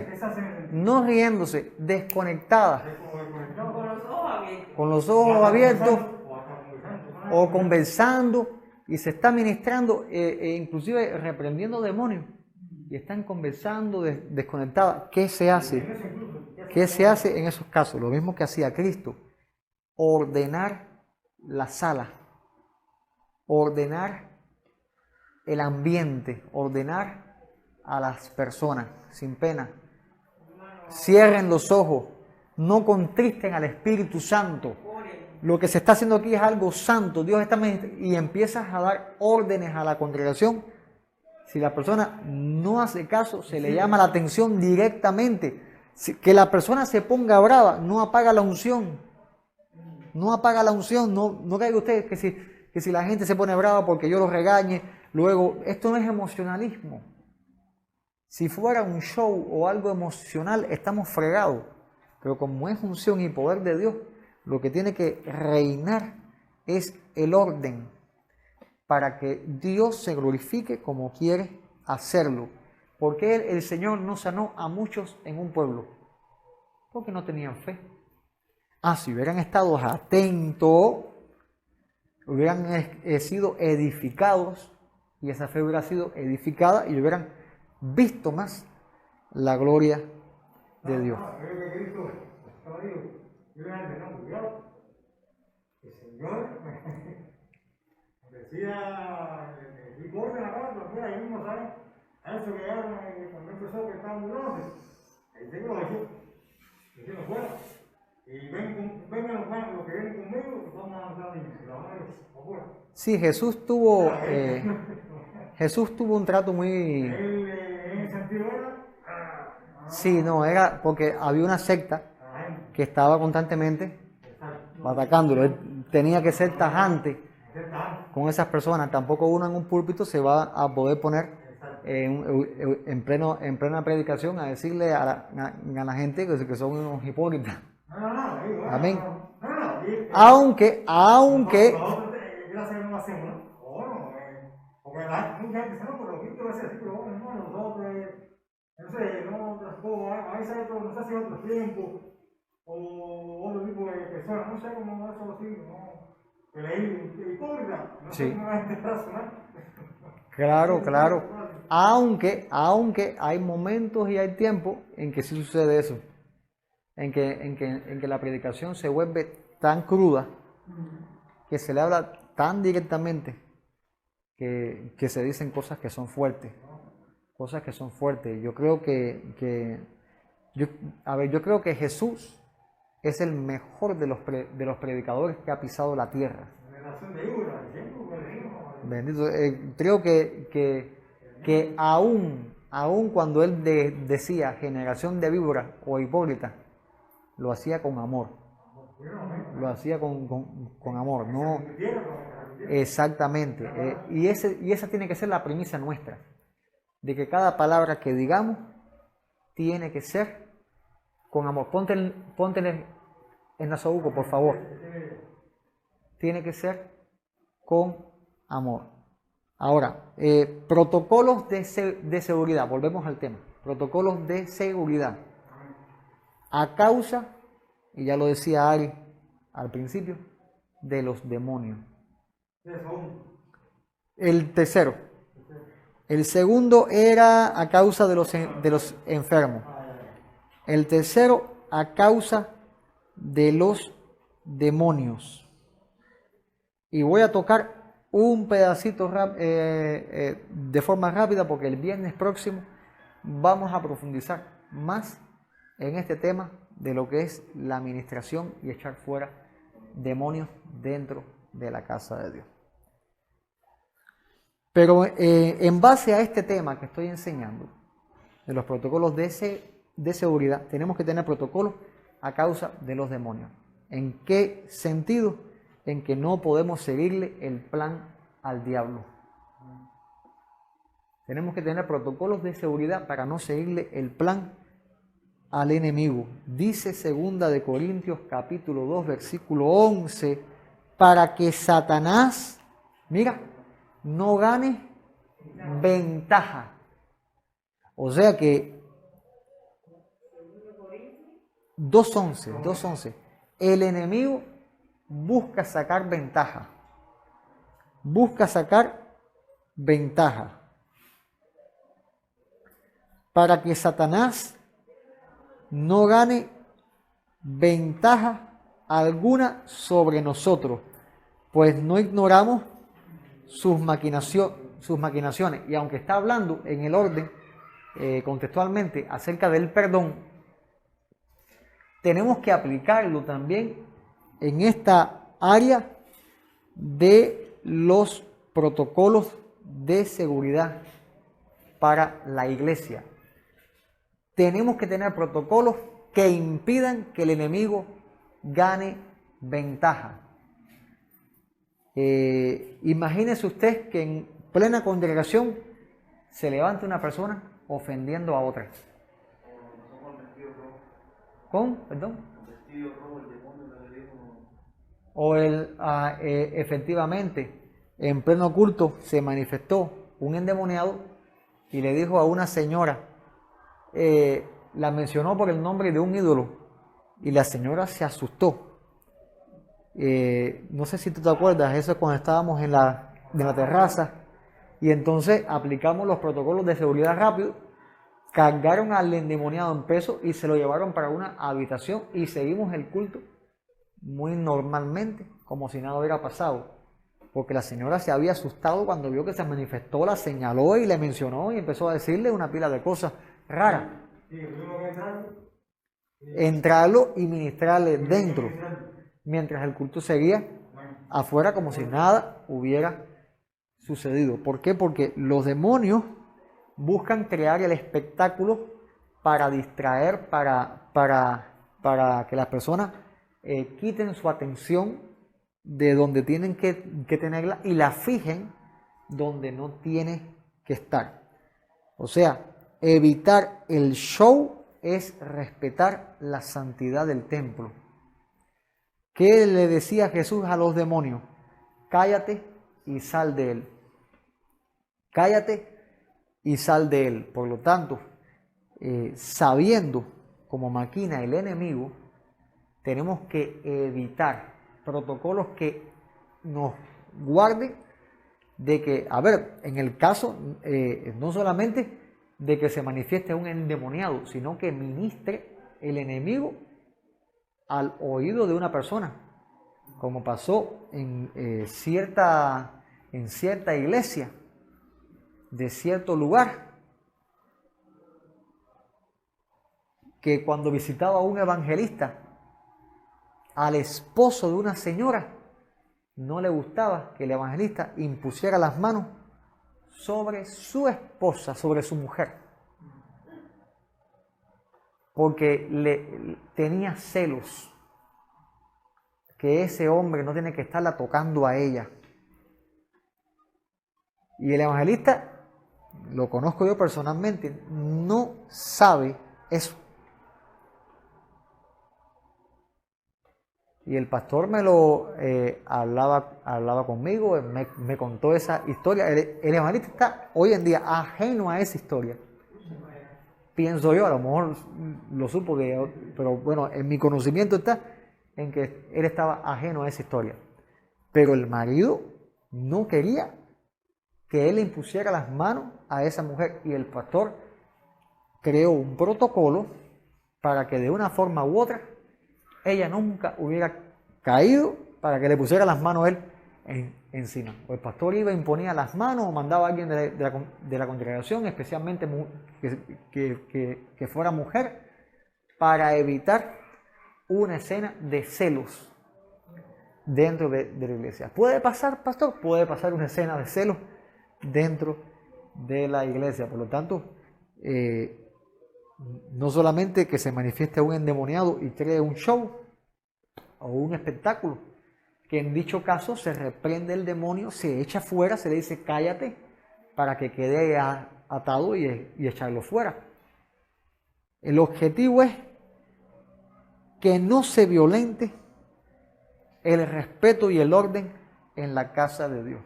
desconectada. Con los ojos abiertos o conversando y se está ministrando, inclusive reprendiendo demonios y están conversando desconectadas. ¿Qué se hace? ¿Qué se hace en esos casos? Lo mismo que hacía Cristo: ordenar la sala, ordenar el ambiente, ordenar a las personas sin pena. Cierren los ojos, no contristen al Espíritu Santo. Lo que se está haciendo aquí es algo santo. Dios está y empiezas a dar órdenes a la congregación. Si la persona no hace caso, se le llama la atención directamente. Que la persona se ponga brava, no apaga la unción. No apaga la unción. No caiga usted que si la gente se pone brava porque yo lo regañe, luego, esto no es emocionalismo. Si fuera un show o algo emocional, estamos fregados. Pero como es unción y poder de Dios, lo que tiene que reinar es el orden para que Dios se glorifique como quiere hacerlo. ¿Por qué el Señor no sanó a muchos en un pueblo? Porque no tenían fe. Si hubieran estado atentos, hubieran sido edificados y esa fe hubiera sido edificada y hubieran visto más la gloria de Dios. Creo que Cristo estaba ahí, yo le dije, no, cuidado. El Señor decía, y corre la casa, mira, ahí mismo saben, a eso que ya cuando empezó que estaba muy grande, el Señor lo dejó, diciendo fuera. Y vengan los que vienen conmigo, que vamos a avanzar y la van a afuera. Sí, Jesús tuvo un trato muy... Él, en ese sentido era... Sí, no, era porque había una secta que estaba constantemente atacándolo. Él tenía que ser tajante con esas personas. Tampoco uno en un púlpito se va a poder poner en plena predicación a decirle a la gente que son unos hipócritas. Amén. Aunque Gracias no lo hacemos, ¿no? Porque mucha gente dice, no, pero Cristo lo hace así, pero bueno, no, nosotros, no sé, no, otras cosas, a veces nos hace otro tiempo, o otro tipo de personas, no sé cómo eso lo sigue, ¿no? Que leí, hipócrita, no sé cómo es este caso, ¿no? Claro. Aunque hay momentos y hay tiempos en que sí sucede eso. En que la predicación se vuelve tan cruda, que se le habla tan directamente, que se dicen cosas que son fuertes. Yo creo yo creo que Jesús es el mejor de los predicadores que ha pisado la tierra. Bendito. Creo que aún cuando él decía generación de víboras o hipócritas, lo hacía con amor. Lo hacía con amor, ¿no? Exactamente. Y esa tiene que ser la premisa nuestra, de que cada palabra que digamos tiene que ser con amor. Ponte en Nasobuco, por favor. Tiene que ser con amor. Ahora, protocolos de seguridad. Volvemos al tema. Protocolos de seguridad. A causa, y ya lo decía Ari al principio, de los demonios. El tercero. El segundo era a causa de los enfermos. El tercero, a causa de los demonios. Y voy a tocar un pedacito de forma rápida porque el viernes próximo vamos a profundizar más en este tema de lo que es la administración y echar fuera demonios dentro de la casa de Dios. Pero en base a este tema que estoy enseñando, de los protocolos de seguridad, tenemos que tener protocolos a causa de los demonios. ¿En qué sentido? En que no podemos seguirle el plan al diablo. Tenemos que tener protocolos de seguridad para no seguirle el plan al enemigo. Dice 2 de Corintios capítulo 2 versículo 11, para que Satanás, mira, no gane ventaja. O sea que 2:11, el enemigo busca sacar ventaja. Para que Satanás no gane ventaja alguna sobre nosotros, pues no ignoramos sus maquinaciones. Y aunque está hablando en el orden, contextualmente, acerca del perdón, tenemos que aplicarlo también en esta área de los protocolos de seguridad para la iglesia. Tenemos que tener protocolos que impidan que el enemigo gane ventaja. Imagínese usted que en plena congregación se levante una persona ofendiendo a otra. ¿Perdón? O efectivamente, en pleno culto se manifestó un endemoniado y le dijo a una señora, la mencionó por el nombre de un ídolo y la señora se asustó. No sé si tú te acuerdas, eso es cuando estábamos en la terraza y entonces aplicamos los protocolos de seguridad rápido, cargaron al endemoniado en peso y se lo llevaron para una habitación y seguimos el culto muy normalmente, como si nada hubiera pasado. Porque la señora se había asustado cuando vio que se manifestó, la señaló y le mencionó y empezó a decirle una pila de cosas raras. Entrarlo y ministrarle dentro, mientras el culto seguía afuera como si nada hubiera sucedido. ¿Por qué? Porque los demonios buscan crear el espectáculo para distraer, para que las personas quiten su atención de donde tienen que tenerla y la fijen donde no tiene que estar. O sea, evitar el show es respetar la santidad del templo. ¿Qué le decía Jesús a los demonios? Cállate y sal de él. Cállate y sal de él. Por lo tanto, sabiendo cómo maquina el enemigo, tenemos que evitar protocolos que nos guarden de que, a ver, en el caso no solamente de que se manifieste un endemoniado, sino que ministre el enemigo al oído de una persona, como pasó en cierta iglesia de cierto lugar, que cuando visitaba a un evangelista, al esposo de una señora no le gustaba que el evangelista impusiera las manos sobre su esposa, sobre su mujer, porque le tenía celos, que ese hombre no tiene que estarla tocando a ella. Y el evangelista, lo conozco yo personalmente, no sabe eso. Y el pastor me lo hablaba conmigo, me contó esa historia. El evangelista está hoy en día ajeno a esa historia. Pienso yo, a lo mejor lo supo, pero bueno, en mi conocimiento está en que él estaba ajeno a esa historia. Pero el marido no quería que él le impusiera las manos a esa mujer y el pastor creó un protocolo para que de una forma u otra ella nunca hubiera caído para que le pusiera las manos a él encima. O el pastor iba, imponía las manos o mandaba a alguien de la congregación, especialmente que fuera mujer, para evitar una escena de celos dentro de la iglesia. ¿Puede pasar, pastor? Puede pasar una escena de celos dentro de la iglesia. Por lo tanto, no solamente que se manifieste un endemoniado y cree un show o un espectáculo, que en dicho caso se reprende el demonio, se echa fuera, se le dice cállate para que quede atado y echarlo fuera. El objetivo es que no se violente el respeto y el orden en la casa de Dios.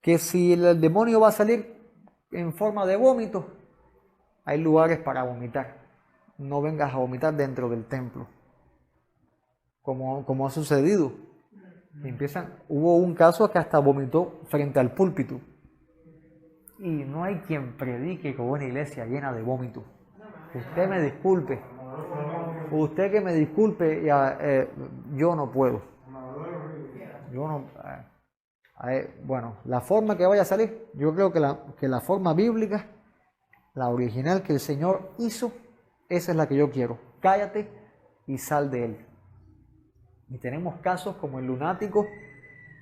Que si el demonio va a salir en forma de vómito, hay lugares para vomitar. No vengas a vomitar dentro del templo, como ha sucedido. Hubo un caso que hasta vomitó frente al púlpito. Y no hay quien predique con una iglesia llena de vómito. Usted me disculpe. Usted que me disculpe, yo no puedo. Yo no. Bueno, la forma que vaya a salir, yo creo que la forma bíblica, la original que el Señor hizo, esa es la que yo quiero. Cállate y sal de él. Y tenemos casos como el lunático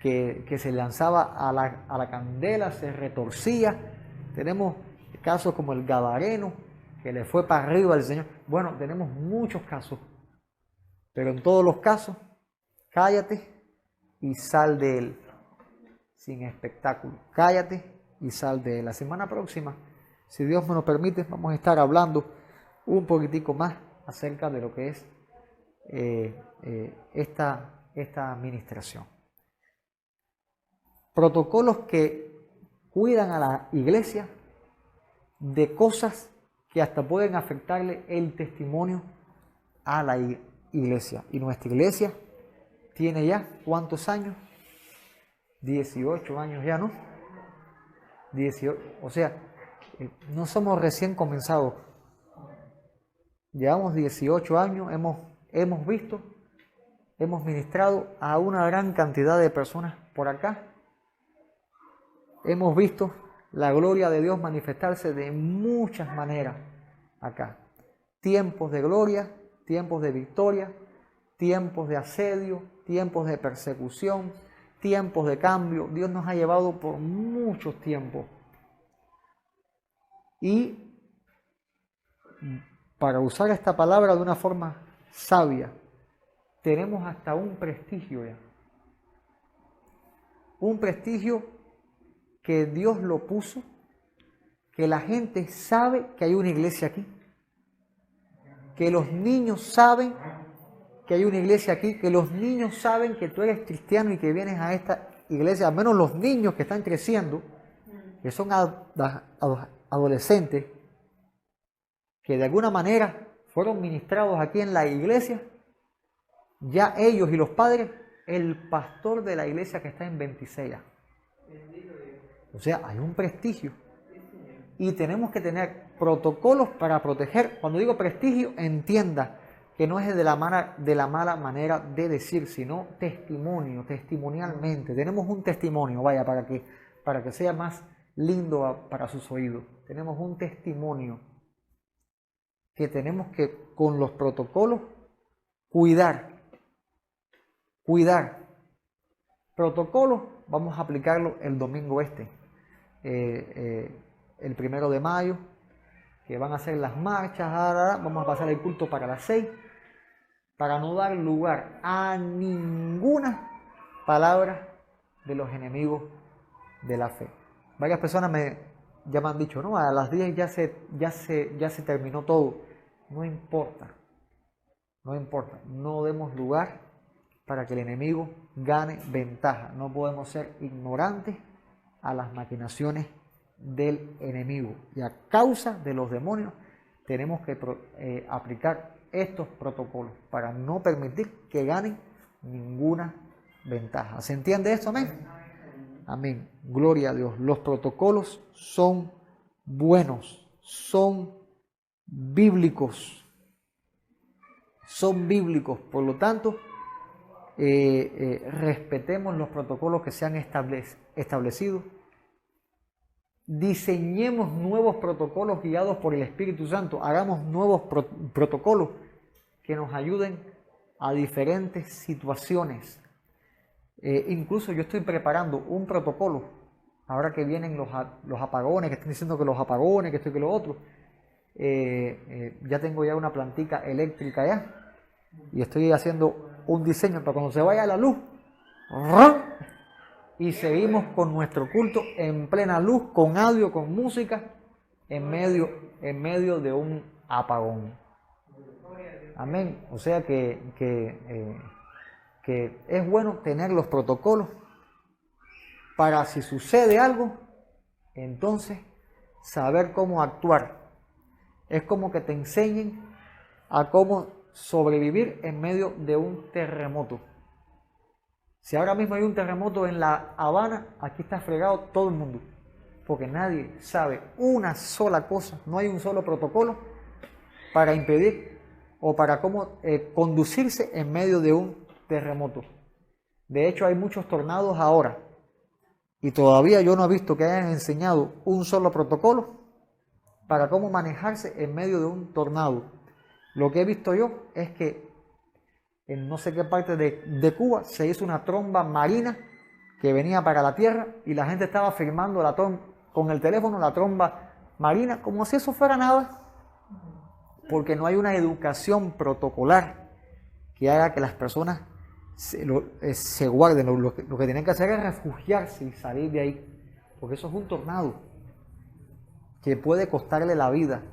que se lanzaba a la candela, se retorcía. Tenemos casos como el gadareno, que le fue para arriba al Señor. Bueno, tenemos muchos casos. Pero en todos los casos, cállate y sal de él. Sin espectáculo. Cállate y sal de él. La semana próxima, si Dios me lo permite, vamos a estar hablando un poquitico más acerca de lo que es esta administración. Protocolos que cuidan a la iglesia de cosas que hasta pueden afectarle el testimonio a iglesia. Y nuestra iglesia tiene ya, ¿cuántos años? 18 años ya, ¿no? 18, o sea, no somos recién comenzados. Llevamos 18 años, hemos visto, hemos ministrado a una gran cantidad de personas por acá. Hemos visto la gloria de Dios manifestarse de muchas maneras acá. Tiempos de gloria, tiempos de victoria, tiempos de asedio, tiempos de persecución, tiempos de cambio. Dios nos ha llevado por muchos tiempos. Y para usar esta palabra de una forma sabia, tenemos hasta un prestigio ya. Un prestigio que Dios lo puso, que la gente sabe que hay una iglesia aquí, que los niños saben que hay una iglesia aquí, que los niños saben que tú eres cristiano y que vienes a esta iglesia, al menos los niños que están creciendo, que son adolescentes, que de alguna manera fueron ministrados aquí en la iglesia, ya ellos y los padres, el pastor de la iglesia que está en 26. O sea, hay un prestigio y tenemos que tener protocolos para proteger. Cuando digo prestigio, entienda que no es de la mala manera de decir, sino testimonio, testimonialmente. Tenemos un testimonio, vaya, para que sea más lindo para sus oídos. Tenemos un testimonio que tenemos que, con los protocolos, cuidar. Protocolos, vamos a aplicarlo el domingo el 1 de mayo, que van a hacer las marchas, vamos a pasar el culto para las 6, para no dar lugar a ninguna palabra de los enemigos de la fe. Varias personas ya me han dicho, no, a las 10 ya se terminó todo. No importa, no demos lugar para que el enemigo gane ventaja. No podemos ser ignorantes a las maquinaciones del enemigo. Y a causa de los demonios tenemos que aplicar estos protocolos para no permitir que ganen ninguna ventaja. ¿Se entiende esto? Amén. Amén. Gloria a Dios. Los protocolos son buenos, son bíblicos. Por lo tanto, respetemos los protocolos que se han establecido. Diseñemos nuevos protocolos guiados por el Espíritu Santo. Hagamos nuevos protocolos que nos ayuden a diferentes situaciones. Incluso yo estoy preparando un protocolo, ahora que vienen los apagones, que están diciendo que los apagones, que esto y que lo otro. Ya tengo ya una plantica eléctrica ya, y estoy haciendo un diseño para cuando se vaya la luz, y seguimos con nuestro culto en plena luz, con audio, con música, en medio de un apagón. Amén. O sea que es bueno tener los protocolos para, si sucede algo, entonces saber cómo actuar. Es como que te enseñen a cómo sobrevivir en medio de un terremoto. Si ahora mismo hay un terremoto en La Habana, aquí está fregado todo el mundo, porque nadie sabe una sola cosa, no hay un solo protocolo para impedir o para cómo conducirse en medio de un terremoto. De hecho, hay muchos tornados ahora y todavía yo no he visto que hayan enseñado un solo protocolo para cómo manejarse en medio de un tornado. Lo que he visto yo es que en no sé qué parte de Cuba se hizo una tromba marina que venía para la tierra y la gente estaba filmando con el teléfono la tromba marina como si eso fuera nada, porque no hay una educación protocolar que haga que las personas se guarden. Lo que tienen que hacer es refugiarse y salir de ahí, porque eso es un tornado que puede costarle la vida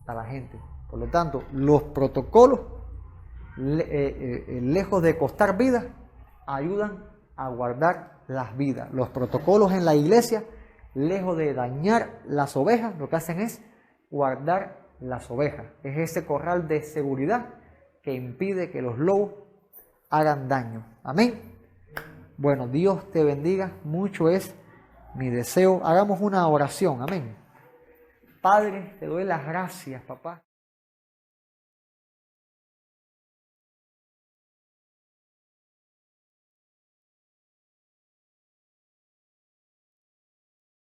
a la gente. Por lo tanto, los protocolos, lejos de costar vidas, ayudan a guardar las vidas. Los protocolos en la iglesia, lejos de dañar las ovejas, lo que hacen es guardar las ovejas. Es ese corral de seguridad que impide que los lobos hagan daño. Amén. Bueno, Dios te bendiga. Mucho es mi deseo. Hagamos una oración. Amén. Padre, te doy las gracias, papá.